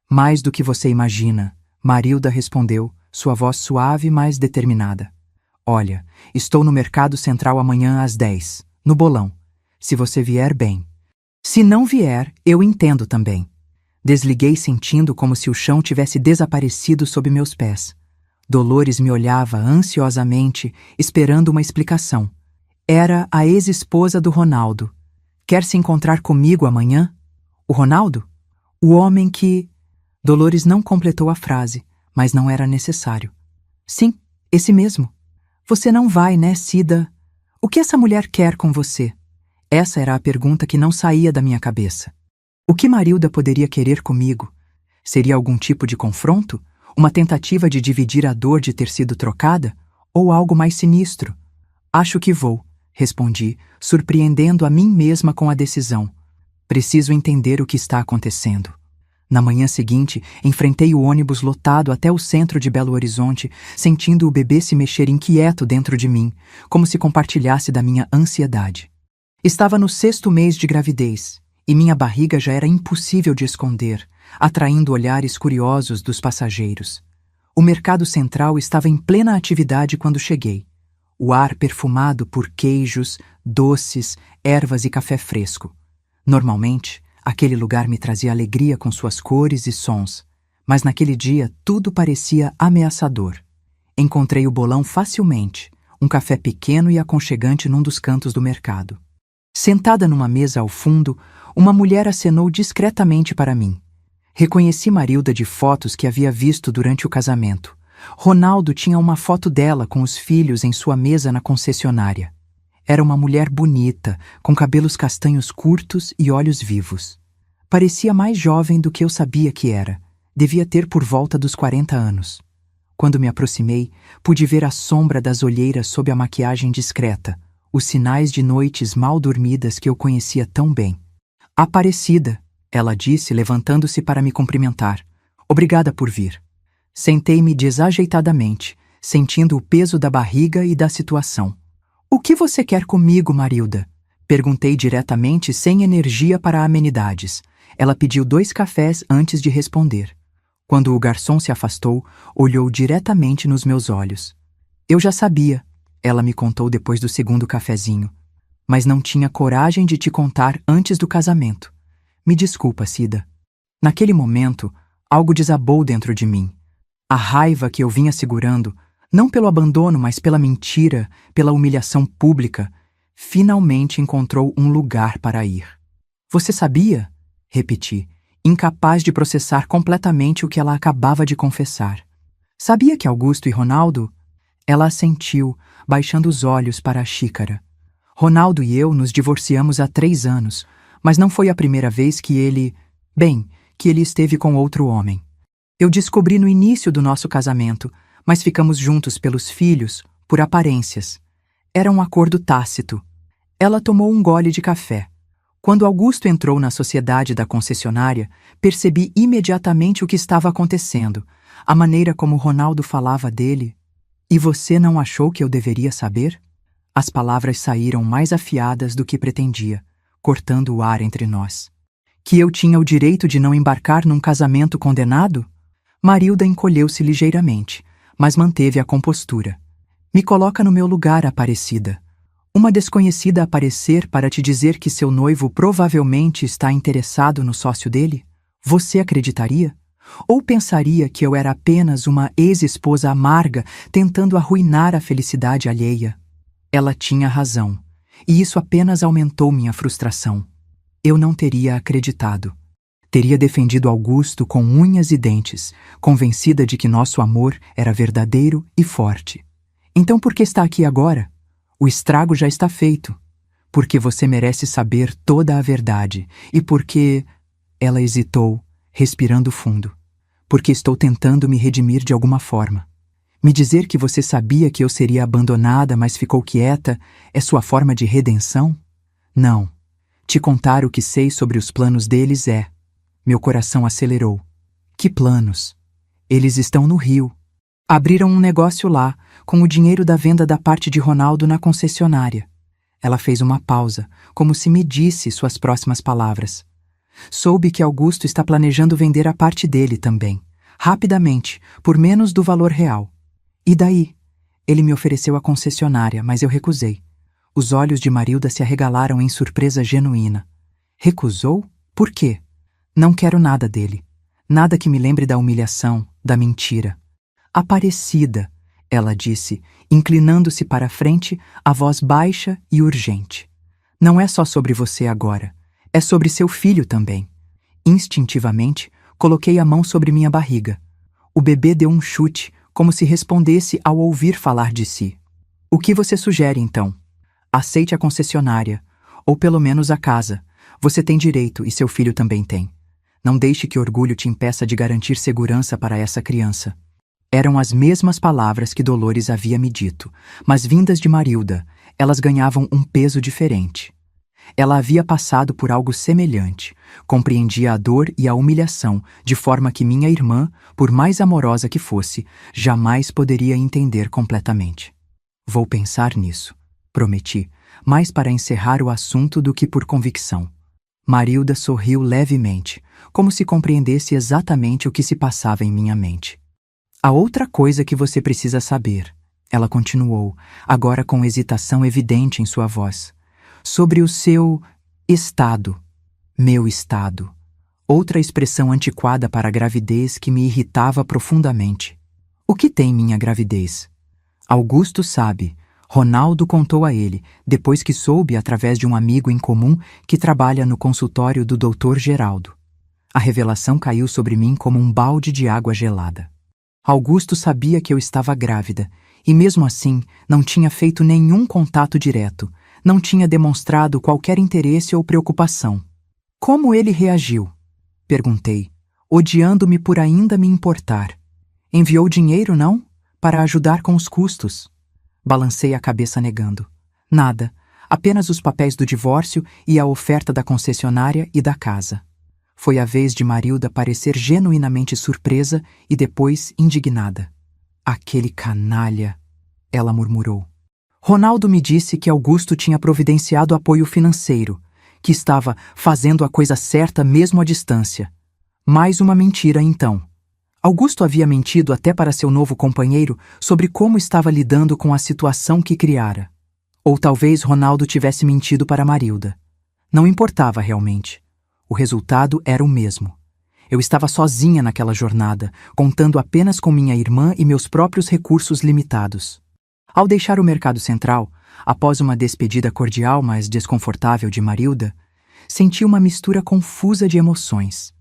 Mais do que você imagina, Marilda respondeu, sua voz suave, mas determinada. Olha, estou no Mercado Central amanhã às 10, no bolão. Se você vier, bem. Se não vier, eu entendo também. Desliguei sentindo como se o chão tivesse desaparecido sob meus pés. Dolores me olhava ansiosamente, esperando uma explicação. Era a ex-esposa do Ronaldo. Quer se encontrar comigo amanhã? O Ronaldo? O homem que... Dolores não completou a frase, mas não era necessário. Sim, esse mesmo. Você não vai, né, Cida? O que essa mulher quer com você? Essa era a pergunta que não saía da minha cabeça. O que Marilda poderia querer comigo? Seria algum tipo de confronto? Uma tentativa de dividir a dor de ter sido trocada? Ou algo mais sinistro? Acho que vou, respondi, surpreendendo a mim mesma com a decisão. Preciso entender o que está acontecendo. Na manhã seguinte, enfrentei o ônibus lotado até o centro de Belo Horizonte, sentindo o bebê se mexer inquieto dentro de mim, como se compartilhasse da minha ansiedade. Estava no 6º mês de gravidez, e minha barriga já era impossível de esconder, atraindo olhares curiosos dos passageiros. O Mercado Central estava em plena atividade quando cheguei. O ar perfumado por queijos, doces, ervas e café fresco. Normalmente, aquele lugar me trazia alegria com suas cores e sons, mas naquele dia tudo parecia ameaçador. Encontrei o bolão facilmente, um café pequeno e aconchegante num dos cantos do mercado. Sentada numa mesa ao fundo, Uma mulher acenou discretamente para mim. Reconheci Marilda de fotos que havia visto durante o casamento. Ronaldo tinha uma foto dela com os filhos em sua mesa na concessionária. Era uma mulher bonita, com cabelos castanhos curtos e olhos vivos. Parecia mais jovem do que eu sabia que era. Devia ter por volta dos 40 anos. Quando me aproximei, pude ver a sombra das olheiras sob a maquiagem discreta, os sinais de noites mal dormidas que eu conhecia tão bem. Aparecida, ela disse, levantando-se para me cumprimentar. Obrigada por vir. Sentei-me desajeitadamente, sentindo o peso da barriga e da situação. O que você quer comigo, Marilda? Perguntei diretamente, sem energia para amenidades. Ela pediu 2 cafés antes de responder. Quando o garçom se afastou, olhou diretamente nos meus olhos. Eu já sabia, ela me contou depois do segundo cafezinho, mas não tinha coragem de te contar antes do casamento. Me desculpa, Cida. Naquele momento, algo desabou dentro de mim. A raiva que eu vinha segurando, não pelo abandono, mas pela mentira, pela humilhação pública, finalmente encontrou um lugar para ir. Você sabia? Repeti, incapaz de processar completamente o que ela acabava de confessar. Sabia que Augusto e Ronaldo? Ela assentiu, baixando os olhos para a xícara. Ronaldo e eu nos divorciamos há 3 anos, mas não foi a primeira vez que ele esteve com outro homem. Eu descobri no início do nosso casamento, mas ficamos juntos pelos filhos, por aparências. Era um acordo tácito. Ela tomou um gole de café. Quando Augusto entrou na sociedade da concessionária, percebi imediatamente o que estava acontecendo, a maneira como Ronaldo falava dele. E você não achou que eu deveria saber? As palavras saíram mais afiadas do que pretendia, cortando o ar entre nós. Que eu tinha o direito de não embarcar num casamento condenado? Marilda encolheu-se ligeiramente, mas manteve a compostura. Me coloca no meu lugar, Aparecida. Uma desconhecida aparecer para te dizer que seu noivo provavelmente está interessado no sócio dele? Você acreditaria? Ou pensaria que eu era apenas uma ex-esposa amarga tentando arruinar a felicidade alheia? Ela tinha razão, e isso apenas aumentou minha frustração. Eu não teria acreditado. Teria defendido Augusto com unhas e dentes, convencida de que nosso amor era verdadeiro e forte. Então por que está aqui agora? O estrago já está feito. Porque você merece saber toda a verdade e porque... Ela hesitou, respirando fundo. Porque estou tentando me redimir de alguma forma. Me dizer que você sabia que eu seria abandonada, mas ficou quieta, é sua forma de redenção? Não. Te contar o que sei sobre os planos deles é... Meu coração acelerou. Que planos? Eles estão no Rio. Abriram um negócio lá, com o dinheiro da venda da parte de Ronaldo na concessionária. Ela fez uma pausa, como se medisse suas próximas palavras. Soube que Augusto está planejando vender a parte dele também, rapidamente, por menos do valor real. E daí? Ele me ofereceu a concessionária, mas eu recusei. Os olhos de Marilda se arregalaram em surpresa genuína. Recusou? Por quê? Não quero nada dele. Nada que me lembre da humilhação, da mentira. Aparecida, ela disse, inclinando-se para a frente, a voz baixa e urgente. Não é só sobre você agora. É sobre seu filho também. Instintivamente, coloquei a mão sobre minha barriga. O bebê deu um chute, como se respondesse ao ouvir falar de si. O que você sugere, então? Aceite a concessionária, ou pelo menos a casa. Você tem direito e seu filho também tem. Não deixe que orgulho te impeça de garantir segurança para essa criança. Eram as mesmas palavras que Dolores havia me dito, mas vindas de Marilda, elas ganhavam um peso diferente. Ela havia passado por algo semelhante, compreendia a dor e a humilhação, de forma que minha irmã, por mais amorosa que fosse, jamais poderia entender completamente. Vou pensar nisso, prometi, mais para encerrar o assunto do que por convicção. Marilda sorriu levemente, como se compreendesse exatamente o que se passava em minha mente. Há outra coisa que você precisa saber, ela continuou, agora com hesitação evidente em sua voz. Sobre o seu estado, meu estado. Outra expressão antiquada para a gravidez que me irritava profundamente. O que tem minha gravidez? Augusto sabe, Ronaldo contou a ele, depois que soube através de um amigo em comum que trabalha no consultório do Dr. Geraldo. A revelação caiu sobre mim como um balde de água gelada. Augusto sabia que eu estava grávida, e mesmo assim não tinha feito nenhum contato direto, não tinha demonstrado qualquer interesse ou preocupação. Como ele reagiu? Perguntei, odiando-me por ainda me importar. Enviou dinheiro, não? Para ajudar com os custos. Balancei a cabeça negando. Nada, apenas os papéis do divórcio e a oferta da concessionária e da casa. Foi a vez de Marilda parecer genuinamente surpresa e depois indignada. Aquele canalha, ela murmurou. Ronaldo me disse que Augusto tinha providenciado apoio financeiro, que estava fazendo a coisa certa mesmo à distância. Mais uma mentira, então. Augusto havia mentido até para seu novo companheiro sobre como estava lidando com a situação que criara. Ou talvez Ronaldo tivesse mentido para Marilda. Não importava realmente. O resultado era o mesmo. Eu estava sozinha naquela jornada, contando apenas com minha irmã e meus próprios recursos limitados. Ao deixar o Mercado Central, após uma despedida cordial, mas desconfortável de Marilda, senti uma mistura confusa de emoções.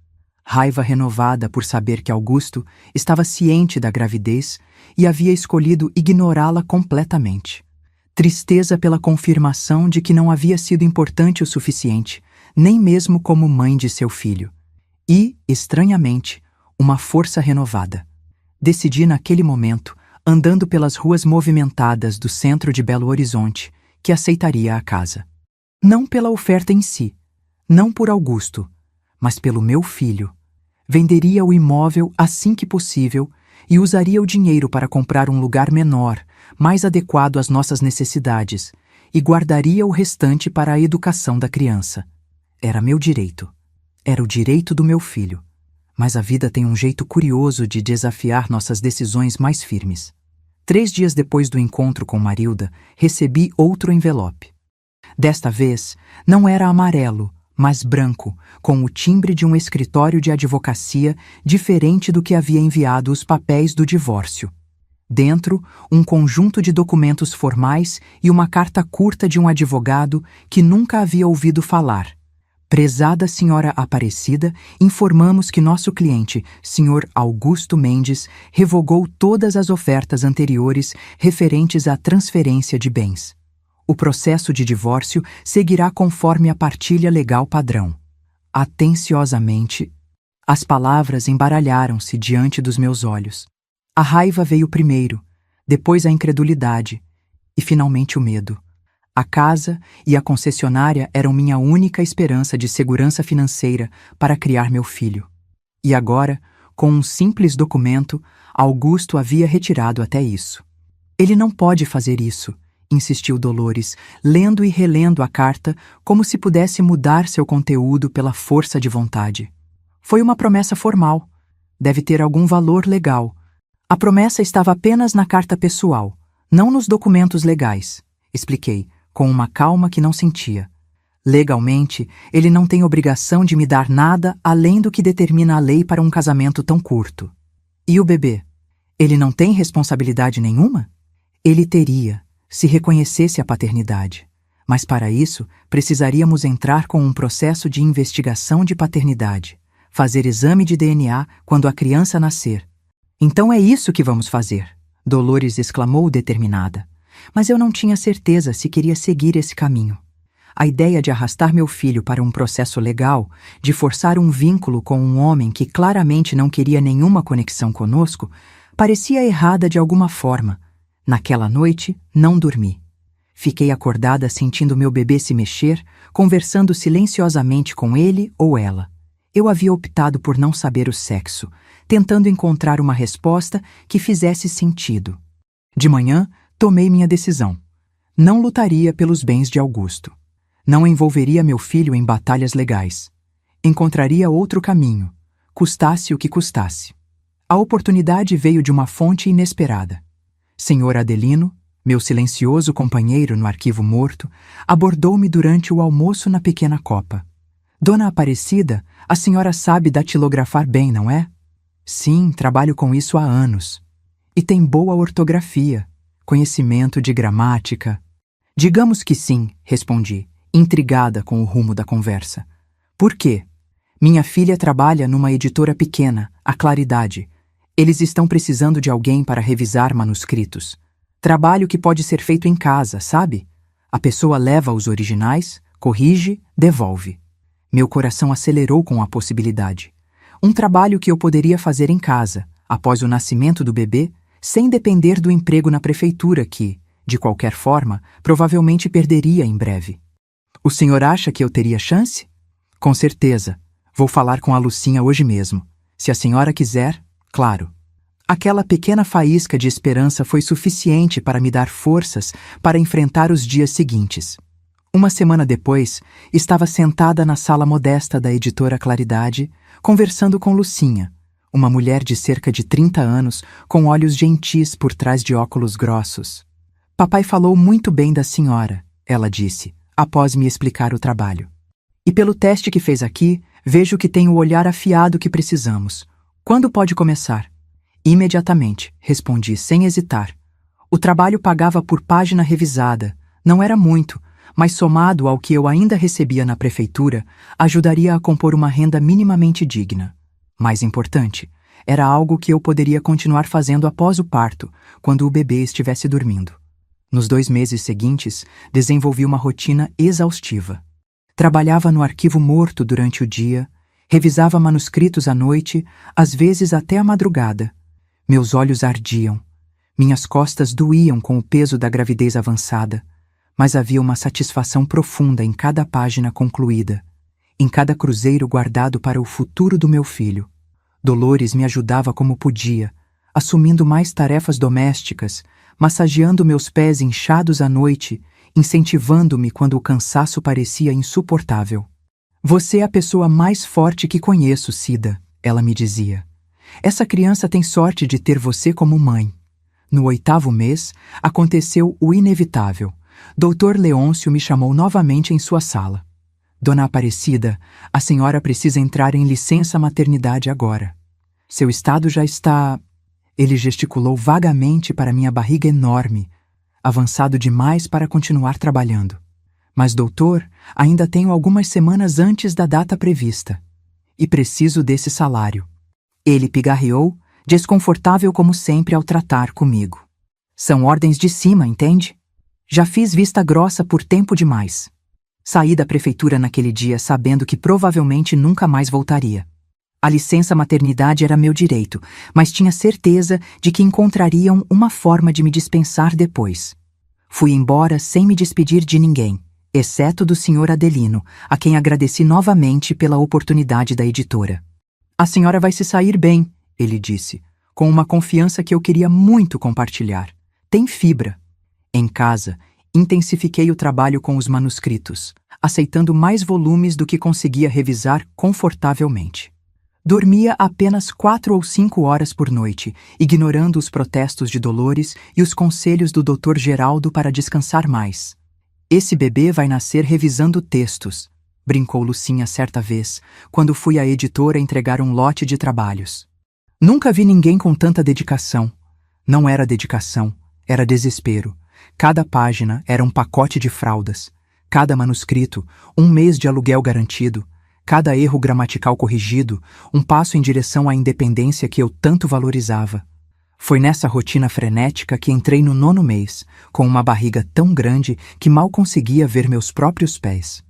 Raiva renovada por saber que Augusto estava ciente da gravidez e havia escolhido ignorá-la completamente. Tristeza pela confirmação de que não havia sido importante o suficiente, nem mesmo como mãe de seu filho. E, estranhamente, uma força renovada. Decidi naquele momento, andando pelas ruas movimentadas do centro de Belo Horizonte, que aceitaria a casa. Não pela oferta em si, não por Augusto, mas pelo meu filho. Venderia o imóvel assim que possível e usaria o dinheiro para comprar um lugar menor, mais adequado às nossas necessidades, e guardaria o restante para a educação da criança. Era meu direito. Era o direito do meu filho. Mas a vida tem um jeito curioso de desafiar nossas decisões mais firmes. 3 dias depois do encontro com Marilda, recebi outro envelope. Desta vez, não era amarelo, mas branco, com o timbre de um escritório de advocacia diferente do que havia enviado os papéis do divórcio. Dentro, um conjunto de documentos formais e uma carta curta de um advogado que nunca havia ouvido falar. Prezada senhora Aparecida, informamos que nosso cliente, Sr. Augusto Mendes, revogou todas as ofertas anteriores referentes à transferência de bens. O processo de divórcio seguirá conforme a partilha legal padrão. Atenciosamente, as palavras embaralharam-se diante dos meus olhos. A raiva veio primeiro, depois a incredulidade e finalmente o medo. A casa e a concessionária eram minha única esperança de segurança financeira para criar meu filho. E agora, com um simples documento, Augusto havia retirado até isso. Ele não pode fazer isso, insistiu Dolores, lendo e relendo a carta como se pudesse mudar seu conteúdo pela força de vontade. Foi uma promessa formal. Deve ter algum valor legal. A promessa estava apenas na carta pessoal, não nos documentos legais, expliquei, com uma calma que não sentia. Legalmente, ele não tem obrigação de me dar nada além do que determina a lei para um casamento tão curto. E o bebê? Ele não tem responsabilidade nenhuma? Ele teria, se reconhecesse a paternidade. Mas para isso, precisaríamos entrar com um processo de investigação de paternidade, fazer exame de DNA quando a criança nascer. Então é isso que vamos fazer, Dolores exclamou determinada. Mas eu não tinha certeza se queria seguir esse caminho. A ideia de arrastar meu filho para um processo legal, de forçar um vínculo com um homem que claramente não queria nenhuma conexão conosco, parecia errada de alguma forma. Naquela noite, não dormi. Fiquei acordada sentindo meu bebê se mexer, conversando silenciosamente com ele ou ela. Eu havia optado por não saber o sexo, tentando encontrar uma resposta que fizesse sentido. De manhã, tomei minha decisão. Não lutaria pelos bens de Augusto. Não envolveria meu filho em batalhas legais. Encontraria outro caminho, custasse o que custasse. A oportunidade veio de uma fonte inesperada. Senhor Adelino, meu silencioso companheiro no arquivo morto, abordou-me durante o almoço na pequena copa. Dona Aparecida, a senhora sabe datilografar bem, não é? Sim, trabalho com isso há anos. E tem boa ortografia. Conhecimento de gramática. Digamos que sim, respondi, intrigada com o rumo da conversa. Por quê? Minha filha trabalha numa editora pequena, a Claridade. Eles estão precisando de alguém para revisar manuscritos. Trabalho que pode ser feito em casa, sabe? A pessoa leva os originais, corrige, devolve. Meu coração acelerou com a possibilidade. Um trabalho que eu poderia fazer em casa, após o nascimento do bebê, sem depender do emprego na prefeitura que, de qualquer forma, provavelmente perderia em breve. O senhor acha que eu teria chance? Com certeza. Vou falar com a Lucinha hoje mesmo. Se a senhora quiser, claro. Aquela pequena faísca de esperança foi suficiente para me dar forças para enfrentar os dias seguintes. Uma semana depois, estava sentada na sala modesta da editora Claridade, conversando com Lucinha, uma mulher de cerca de 30 anos, com olhos gentis por trás de óculos grossos. Papai falou muito bem da senhora, ela disse, após me explicar o trabalho. E pelo teste que fez aqui, vejo que tem o olhar afiado que precisamos. Quando pode começar? Imediatamente, respondi sem hesitar. O trabalho pagava por página revisada. Não era muito, mas somado ao que eu ainda recebia na prefeitura, ajudaria a compor uma renda minimamente digna. Mais importante, era algo que eu poderia continuar fazendo após o parto, quando o bebê estivesse dormindo. Nos 2 meses seguintes, desenvolvi uma rotina exaustiva. Trabalhava no arquivo morto durante o dia, revisava manuscritos à noite, às vezes até a madrugada. Meus olhos ardiam. Minhas costas doíam com o peso da gravidez avançada, mas havia uma satisfação profunda em cada página concluída, em cada cruzeiro guardado para o futuro do meu filho. Dolores me ajudava como podia, assumindo mais tarefas domésticas, massageando meus pés inchados à noite, incentivando-me quando o cansaço parecia insuportável. Você é a pessoa mais forte que conheço, Cida, ela me dizia. Essa criança tem sorte de ter você como mãe. No 8º mês, aconteceu o inevitável. Dr. Leôncio me chamou novamente em sua sala. Dona Aparecida, a senhora precisa entrar em licença maternidade agora. Seu estado já está... Ele gesticulou vagamente para minha barriga enorme, avançado demais para continuar trabalhando. Mas, doutor, ainda tenho algumas semanas antes da data prevista. E preciso desse salário. Ele pigarreou, desconfortável como sempre ao tratar comigo. São ordens de cima, entende? Já fiz vista grossa por tempo demais. Saí da prefeitura naquele dia sabendo que provavelmente nunca mais voltaria. A licença maternidade era meu direito, mas tinha certeza de que encontrariam uma forma de me dispensar depois. Fui embora sem me despedir de ninguém, exceto do Sr. Adelino, a quem agradeci novamente pela oportunidade da editora. A senhora vai se sair bem, ele disse, com uma confiança que eu queria muito compartilhar. Tem fibra. Em casa, intensifiquei o trabalho com os manuscritos, aceitando mais volumes do que conseguia revisar confortavelmente. Dormia apenas 4 ou 5 horas por noite, ignorando os protestos de Dolores e os conselhos do Dr. Geraldo para descansar mais. Esse bebê vai nascer revisando textos, brincou Lucinha certa vez, quando fui à editora entregar um lote de trabalhos. Nunca vi ninguém com tanta dedicação. Não era dedicação, era desespero. Cada página era um pacote de fraldas. Cada manuscrito, 1 mês de aluguel garantido. Cada erro gramatical corrigido, um passo em direção à independência que eu tanto valorizava. Foi nessa rotina frenética que entrei no 9º mês, com uma barriga tão grande que mal conseguia ver meus próprios pés.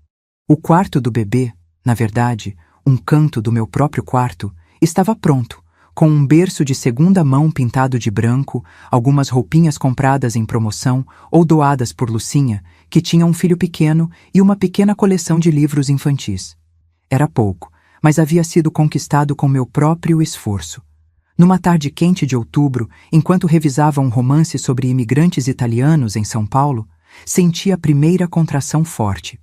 O quarto do bebê, na verdade, um canto do meu próprio quarto, estava pronto, com um berço de segunda mão pintado de branco, algumas roupinhas compradas em promoção ou doadas por Lucinha, que tinha um filho pequeno, e uma pequena coleção de livros infantis. Era pouco, mas havia sido conquistado com meu próprio esforço. Numa tarde quente de outubro, enquanto revisava um romance sobre imigrantes italianos em São Paulo, senti a primeira contração forte.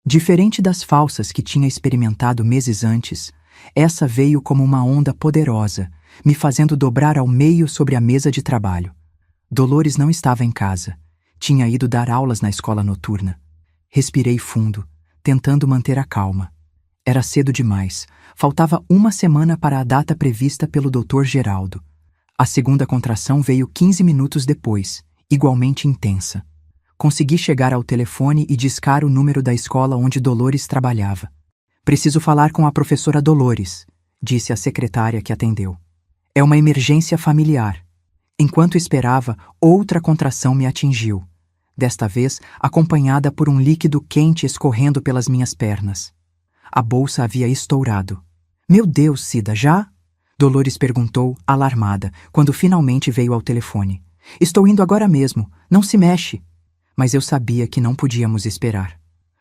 Diferente das falsas que tinha experimentado meses antes, essa veio como uma onda poderosa, me fazendo dobrar ao meio sobre a mesa de trabalho. Dolores não estava em casa. Tinha ido dar aulas na escola noturna. Respirei fundo, tentando manter a calma. Era cedo demais. Faltava 1 semana para a data prevista pelo Dr. Geraldo. A segunda contração veio 15 minutos depois, igualmente intensa. Consegui chegar ao telefone e discar o número da escola onde Dolores trabalhava. Preciso falar com a professora Dolores, disse a secretária que atendeu. É uma emergência familiar. Enquanto esperava, outra contração me atingiu, desta vez acompanhada por um líquido quente escorrendo pelas minhas pernas. A bolsa havia estourado. Meu Deus, Cida, já? Dolores perguntou, alarmada, quando finalmente veio ao telefone. Estou indo agora mesmo, não se mexe. Mas eu sabia que não podíamos esperar.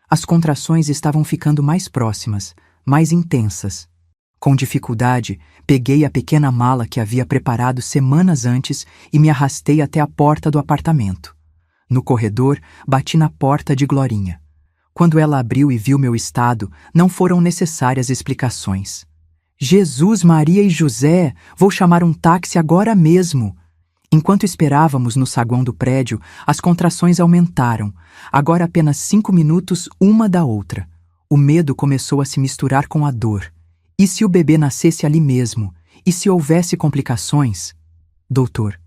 As contrações estavam ficando mais próximas, mais intensas. Com dificuldade, peguei a pequena mala que havia preparado semanas antes e me arrastei até a porta do apartamento. No corredor, bati na porta de Glorinha. Quando ela abriu e viu meu estado, não foram necessárias explicações. Jesus, Maria e José, vou chamar um táxi agora mesmo. Enquanto esperávamos no saguão do prédio, as contrações aumentaram, agora apenas 5 minutos uma da outra. O medo começou a se misturar com a dor. E se o bebê nascesse ali mesmo? E se houvesse complicações? Doutor,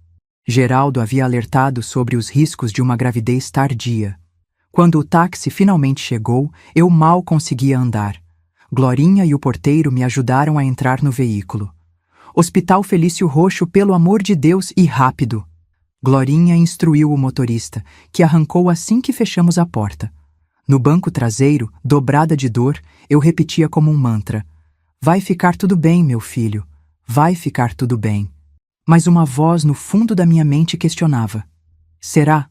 Geraldo havia alertado sobre os riscos de uma gravidez tardia. Quando o táxi finalmente chegou, eu mal conseguia andar. Glorinha e o porteiro me ajudaram a entrar no veículo. Hospital Felício Roxo, pelo amor de Deus, e rápido. Glorinha instruiu o motorista, que arrancou assim que fechamos a porta. No banco traseiro, dobrada de dor, eu repetia como um mantra: vai ficar tudo bem, meu filho. Vai ficar tudo bem. Mas uma voz no fundo da minha mente questionava: será?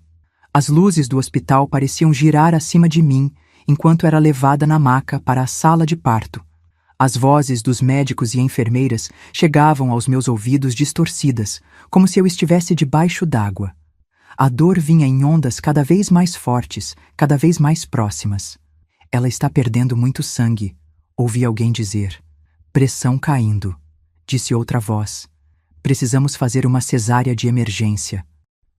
As luzes do hospital pareciam girar acima de mim, enquanto era levada na maca para a sala de parto. As vozes dos médicos e enfermeiras chegavam aos meus ouvidos distorcidas, como se eu estivesse debaixo d'água. A dor vinha em ondas cada vez mais fortes, cada vez mais próximas. Ela está perdendo muito sangue, ouvi alguém dizer. Pressão caindo, disse outra voz. Precisamos fazer uma cesárea de emergência.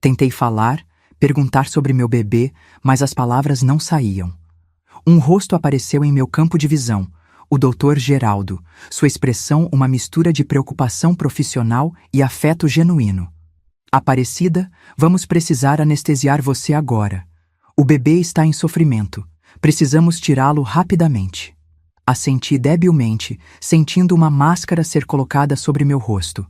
Tentei falar, perguntar sobre meu bebê, mas as palavras não saíam. Um rosto apareceu em meu campo de visão. O Dr. Geraldo, sua expressão uma mistura de preocupação profissional e afeto genuíno. Aparecida, vamos precisar anestesiar você agora. O bebê está em sofrimento. Precisamos tirá-lo rapidamente. Assenti debilmente, sentindo uma máscara ser colocada sobre meu rosto.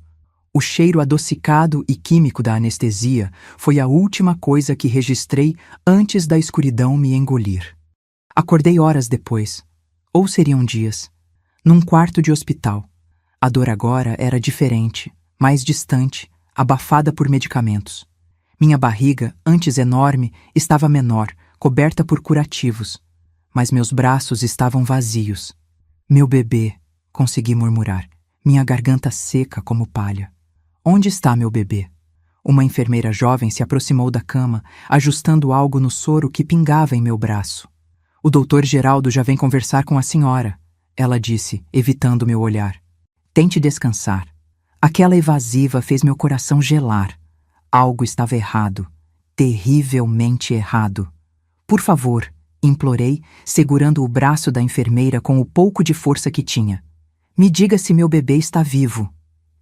O cheiro adocicado e químico da anestesia foi a última coisa que registrei antes da escuridão me engolir. Acordei horas depois. Ou seriam dias, num quarto de hospital. A dor agora era diferente, mais distante, abafada por medicamentos. Minha barriga, antes enorme, estava menor, coberta por curativos. Mas meus braços estavam vazios. Meu bebê, consegui murmurar, minha garganta seca como palha. Onde está meu bebê? Uma enfermeira jovem se aproximou da cama, ajustando algo no soro que pingava em meu braço. O Dr. Geraldo já vem conversar com a senhora, ela disse, evitando meu olhar. Tente descansar. Aquela evasiva fez meu coração gelar. Algo estava errado, terrivelmente errado. Por favor, implorei, segurando o braço da enfermeira com o pouco de força que tinha. Me diga se meu bebê está vivo.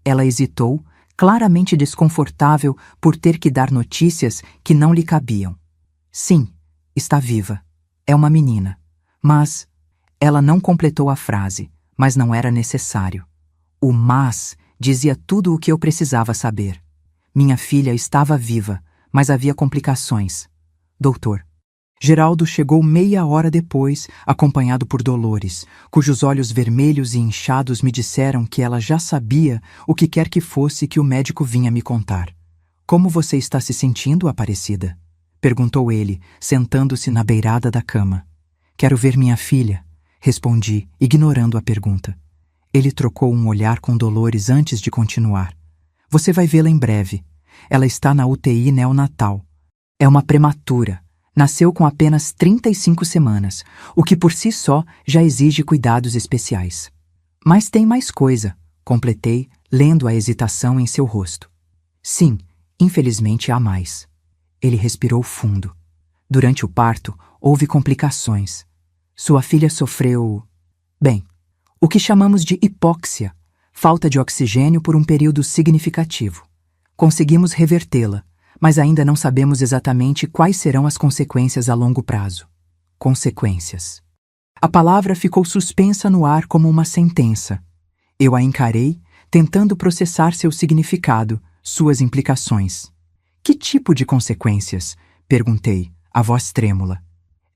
Ela hesitou, claramente desconfortável por ter que dar notícias que não lhe cabiam. Sim, está viva. É uma menina. Mas... Ela não completou a frase, mas não era necessário. O mas dizia tudo o que eu precisava saber. Minha filha estava viva, mas havia complicações. Doutor. Geraldo chegou meia hora depois, acompanhado por Dolores, cujos olhos vermelhos e inchados me disseram que ela já sabia o que quer que fosse que o médico vinha me contar. Como você está se sentindo, Aparecida? Perguntou ele, sentando-se na beirada da cama. Quero ver minha filha, respondi, ignorando a pergunta. Ele trocou um olhar com Dolores antes de continuar. Você vai vê-la em breve. Ela está na UTI neonatal. É uma prematura. Nasceu com apenas 35 semanas, o que por si só já exige cuidados especiais. Mas tem mais coisa, completei, lendo a hesitação em seu rosto. Sim, infelizmente há mais. Ele respirou fundo. Durante o parto, houve complicações. Sua filha sofreu... Bem, o que chamamos de hipóxia, falta de oxigênio por um período significativo. Conseguimos revertê-la, mas ainda não sabemos exatamente quais serão as consequências a longo prazo. Consequências. A palavra ficou suspensa no ar como uma sentença. Eu a encarei, tentando processar seu significado, suas implicações. Que tipo de consequências? Perguntei, a voz trêmula.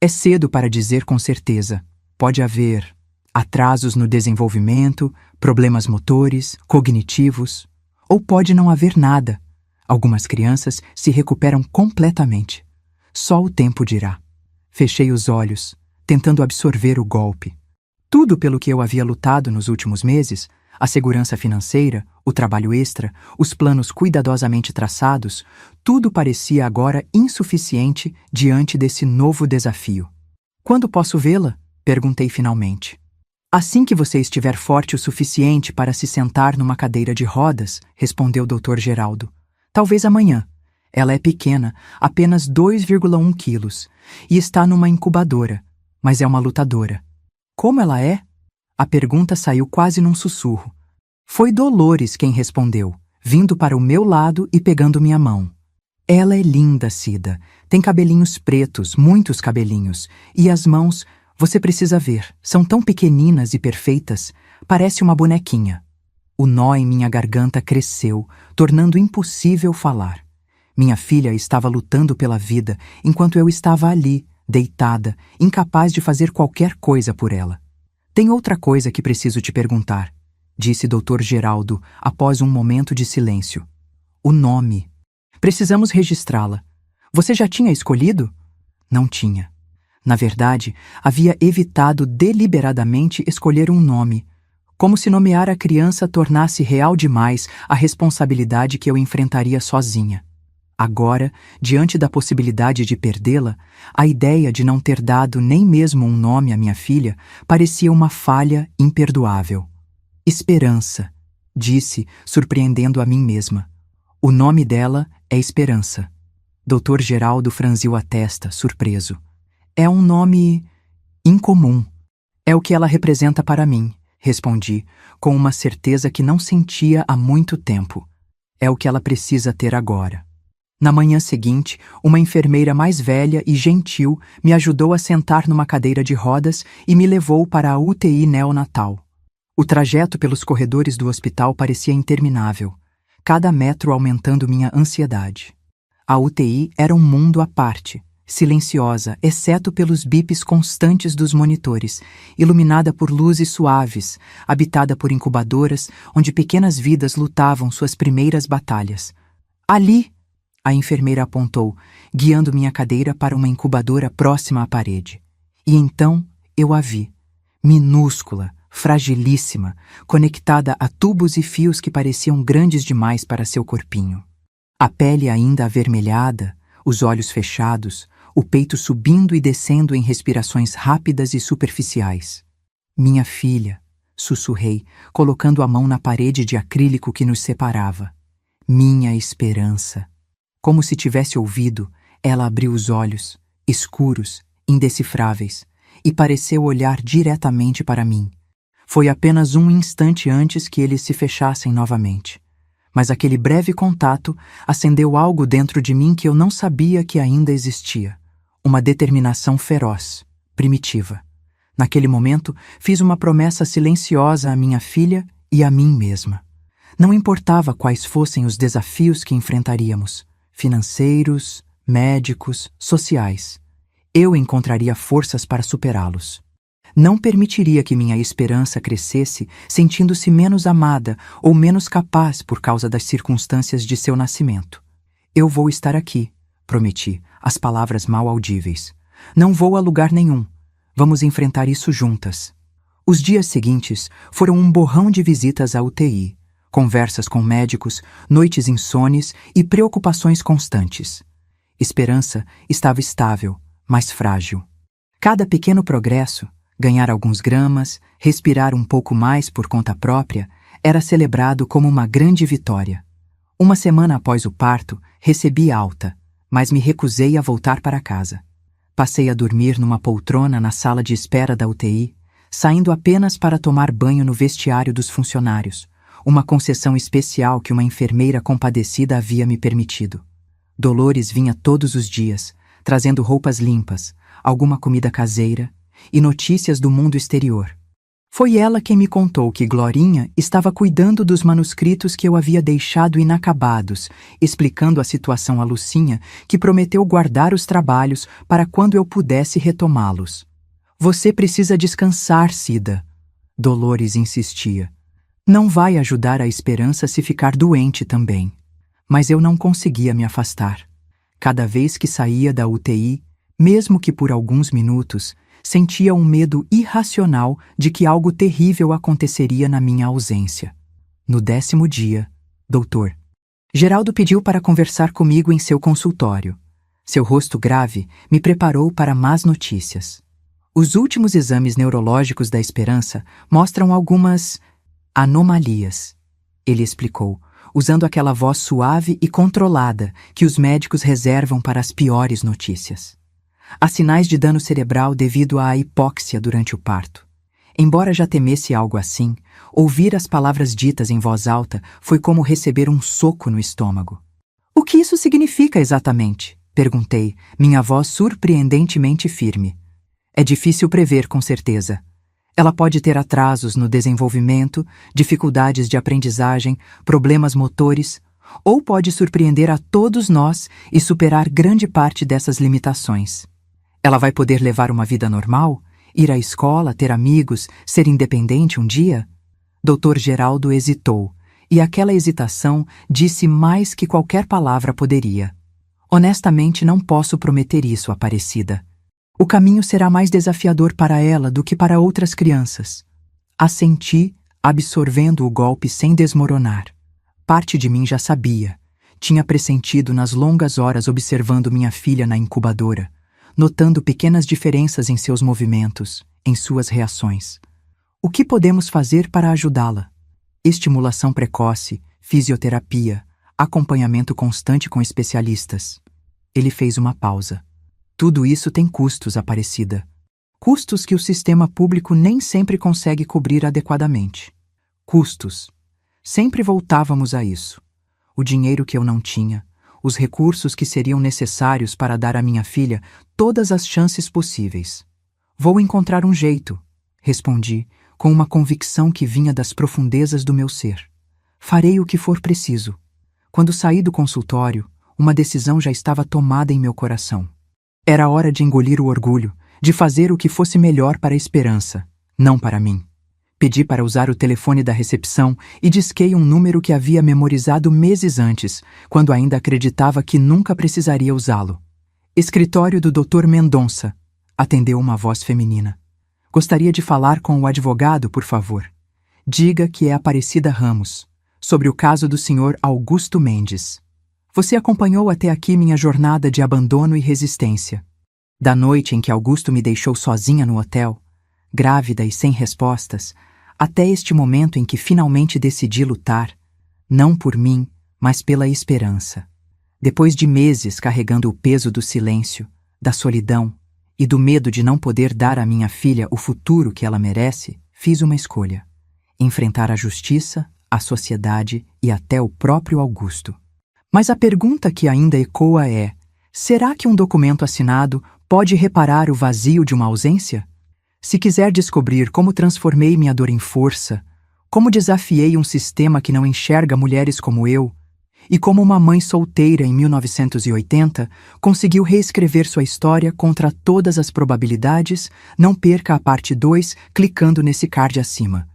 É cedo para dizer com certeza. Pode haver atrasos no desenvolvimento, problemas motores, cognitivos, ou pode não haver nada. Algumas crianças se recuperam completamente. Só o tempo dirá. Fechei os olhos, tentando absorver o golpe. Tudo pelo que eu havia lutado nos últimos meses, a segurança financeira, o trabalho extra, os planos cuidadosamente traçados, tudo parecia agora insuficiente diante desse novo desafio. Quando posso vê-la? Perguntei finalmente. Assim que você estiver forte o suficiente para se sentar numa cadeira de rodas, respondeu o Dr. Geraldo. Talvez amanhã. Ela é pequena, apenas 2,1 quilos, e está numa incubadora, mas é uma lutadora. Como ela é? A pergunta saiu quase num sussurro. Foi Dolores quem respondeu, vindo para o meu lado e pegando minha mão. Ela é linda, Cida. Tem cabelinhos pretos, muitos cabelinhos, e as mãos... Você precisa ver, são tão pequeninas e perfeitas, parece uma bonequinha. O nó em minha garganta cresceu, tornando impossível falar. Minha filha estava lutando pela vida, enquanto eu estava ali, deitada, incapaz de fazer qualquer coisa por ela. Tem outra coisa que preciso te perguntar, disse Dr. Geraldo, após um momento de silêncio. O nome. Precisamos registrá-la. Você já tinha escolhido? Não tinha. Na verdade, havia evitado deliberadamente escolher um nome, como se nomear a criança tornasse real demais a responsabilidade que eu enfrentaria sozinha. Agora, diante da possibilidade de perdê-la, a ideia de não ter dado nem mesmo um nome à minha filha parecia uma falha imperdoável. Esperança, disse, surpreendendo a mim mesma. O nome dela é Esperança. Dr. Geraldo franziu a testa, surpreso. É um nome incomum. É o que ela representa para mim, respondi, com uma certeza que não sentia há muito tempo. É o que ela precisa ter agora. Na manhã seguinte, uma enfermeira mais velha e gentil me ajudou a sentar numa cadeira de rodas e me levou para a UTI neonatal. O trajeto pelos corredores do hospital parecia interminável, cada metro aumentando minha ansiedade. A UTI era um mundo à parte, silenciosa, exceto pelos bips constantes dos monitores, iluminada por luzes suaves, habitada por incubadoras onde pequenas vidas lutavam suas primeiras batalhas. Ali, a enfermeira apontou, guiando minha cadeira para uma incubadora próxima à parede. E então eu a vi, minúscula, fragilíssima, conectada a tubos e fios que pareciam grandes demais para seu corpinho. A pele ainda avermelhada, os olhos fechados, o peito subindo e descendo em respirações rápidas e superficiais. Minha filha, sussurrei, colocando a mão na parede de acrílico que nos separava. Minha esperança. Como se tivesse ouvido, ela abriu os olhos, escuros, indecifráveis, e pareceu olhar diretamente para mim. Foi apenas um instante antes que eles se fechassem novamente. Mas aquele breve contato acendeu algo dentro de mim que eu não sabia que ainda existia. Uma determinação feroz, primitiva. Naquele momento, fiz uma promessa silenciosa à minha filha e a mim mesma. Não importava quais fossem os desafios que enfrentaríamos, financeiros, médicos, sociais. Eu encontraria forças para superá-los. Não permitiria que minha esperança crescesse sentindo-se menos amada ou menos capaz por causa das circunstâncias de seu nascimento. Eu vou estar aqui, prometi, as palavras mal audíveis. Não vou a lugar nenhum. Vamos enfrentar isso juntas. Os dias seguintes foram um borrão de visitas à UTI, conversas com médicos, noites insones e preocupações constantes. Esperança estava estável, mas frágil. Cada pequeno progresso, ganhar alguns gramas, respirar um pouco mais por conta própria, era celebrado como uma grande vitória. Uma semana após o parto, recebi alta, mas me recusei a voltar para casa. Passei a dormir numa poltrona na sala de espera da UTI, saindo apenas para tomar banho no vestiário dos funcionários, uma concessão especial que uma enfermeira compadecida havia me permitido. Dolores vinha todos os dias, trazendo roupas limpas, alguma comida caseira e notícias do mundo exterior. Foi ela quem me contou que Glorinha estava cuidando dos manuscritos que eu havia deixado inacabados, explicando a situação a Lucinha, que prometeu guardar os trabalhos para quando eu pudesse retomá-los. Você precisa descansar, Cida. Dolores insistia. Não vai ajudar a Esperança se ficar doente também. Mas eu não conseguia me afastar. Cada vez que saía da UTI, mesmo que por alguns minutos, sentia um medo irracional de que algo terrível aconteceria na minha ausência. No 10º dia, doutor Geraldo pediu para conversar comigo em seu consultório. Seu rosto grave me preparou para más notícias. Os últimos exames neurológicos da Esperança mostram algumas anomalias, ele explicou, usando aquela voz suave e controlada que os médicos reservam para as piores notícias. Há sinais de dano cerebral devido à hipóxia durante o parto. Embora já temesse algo assim, ouvir as palavras ditas em voz alta foi como receber um soco no estômago. O que isso significa exatamente? Perguntei, minha voz surpreendentemente firme. É difícil prever com certeza. Ela pode ter atrasos no desenvolvimento, dificuldades de aprendizagem, problemas motores, ou pode surpreender a todos nós e superar grande parte dessas limitações. Ela vai poder levar uma vida normal? Ir à escola, ter amigos, ser independente um dia? Dr. Geraldo hesitou, e aquela hesitação disse mais que qualquer palavra poderia. Honestamente, não posso prometer isso, Aparecida. O caminho será mais desafiador para ela do que para outras crianças. Assenti, absorvendo o golpe sem desmoronar. Parte de mim já sabia. Tinha pressentido nas longas horas observando minha filha na incubadora, notando pequenas diferenças em seus movimentos, em suas reações. O que podemos fazer para ajudá-la? Estimulação precoce, fisioterapia, acompanhamento constante com especialistas. Ele fez uma pausa. Tudo isso tem custos, Aparecida. Custos que o sistema público nem sempre consegue cobrir adequadamente. Custos. Sempre voltávamos a isso. O dinheiro que eu não tinha, os recursos que seriam necessários para dar à minha filha todas as chances possíveis. Vou encontrar um jeito, respondi, com uma convicção que vinha das profundezas do meu ser. Farei o que for preciso. Quando saí do consultório, uma decisão já estava tomada em meu coração. Era hora de engolir o orgulho, de fazer o que fosse melhor para a Esperança, não para mim. Pedi para usar o telefone da recepção e disquei um número que havia memorizado meses antes, quando ainda acreditava que nunca precisaria usá-lo. Escritório do Dr. Mendonça, atendeu uma voz feminina. Gostaria de falar com o advogado, por favor. Diga que é Aparecida Ramos, sobre o caso do Sr. Augusto Mendes. Você acompanhou até aqui minha jornada de abandono e resistência. Da noite em que Augusto me deixou sozinha no hotel, grávida e sem respostas, até este momento em que finalmente decidi lutar, não por mim, mas pela Esperança. Depois de meses carregando o peso do silêncio, da solidão e do medo de não poder dar à minha filha o futuro que ela merece, fiz uma escolha: enfrentar a justiça, a sociedade e até o próprio Augusto. Mas a pergunta que ainda ecoa é: será que um documento assinado pode reparar o vazio de uma ausência? Se quiser descobrir como transformei minha dor em força, como desafiei um sistema que não enxerga mulheres como eu, e como uma mãe solteira em 1980 conseguiu reescrever sua história contra todas as probabilidades, não perca a parte 2 clicando nesse card acima.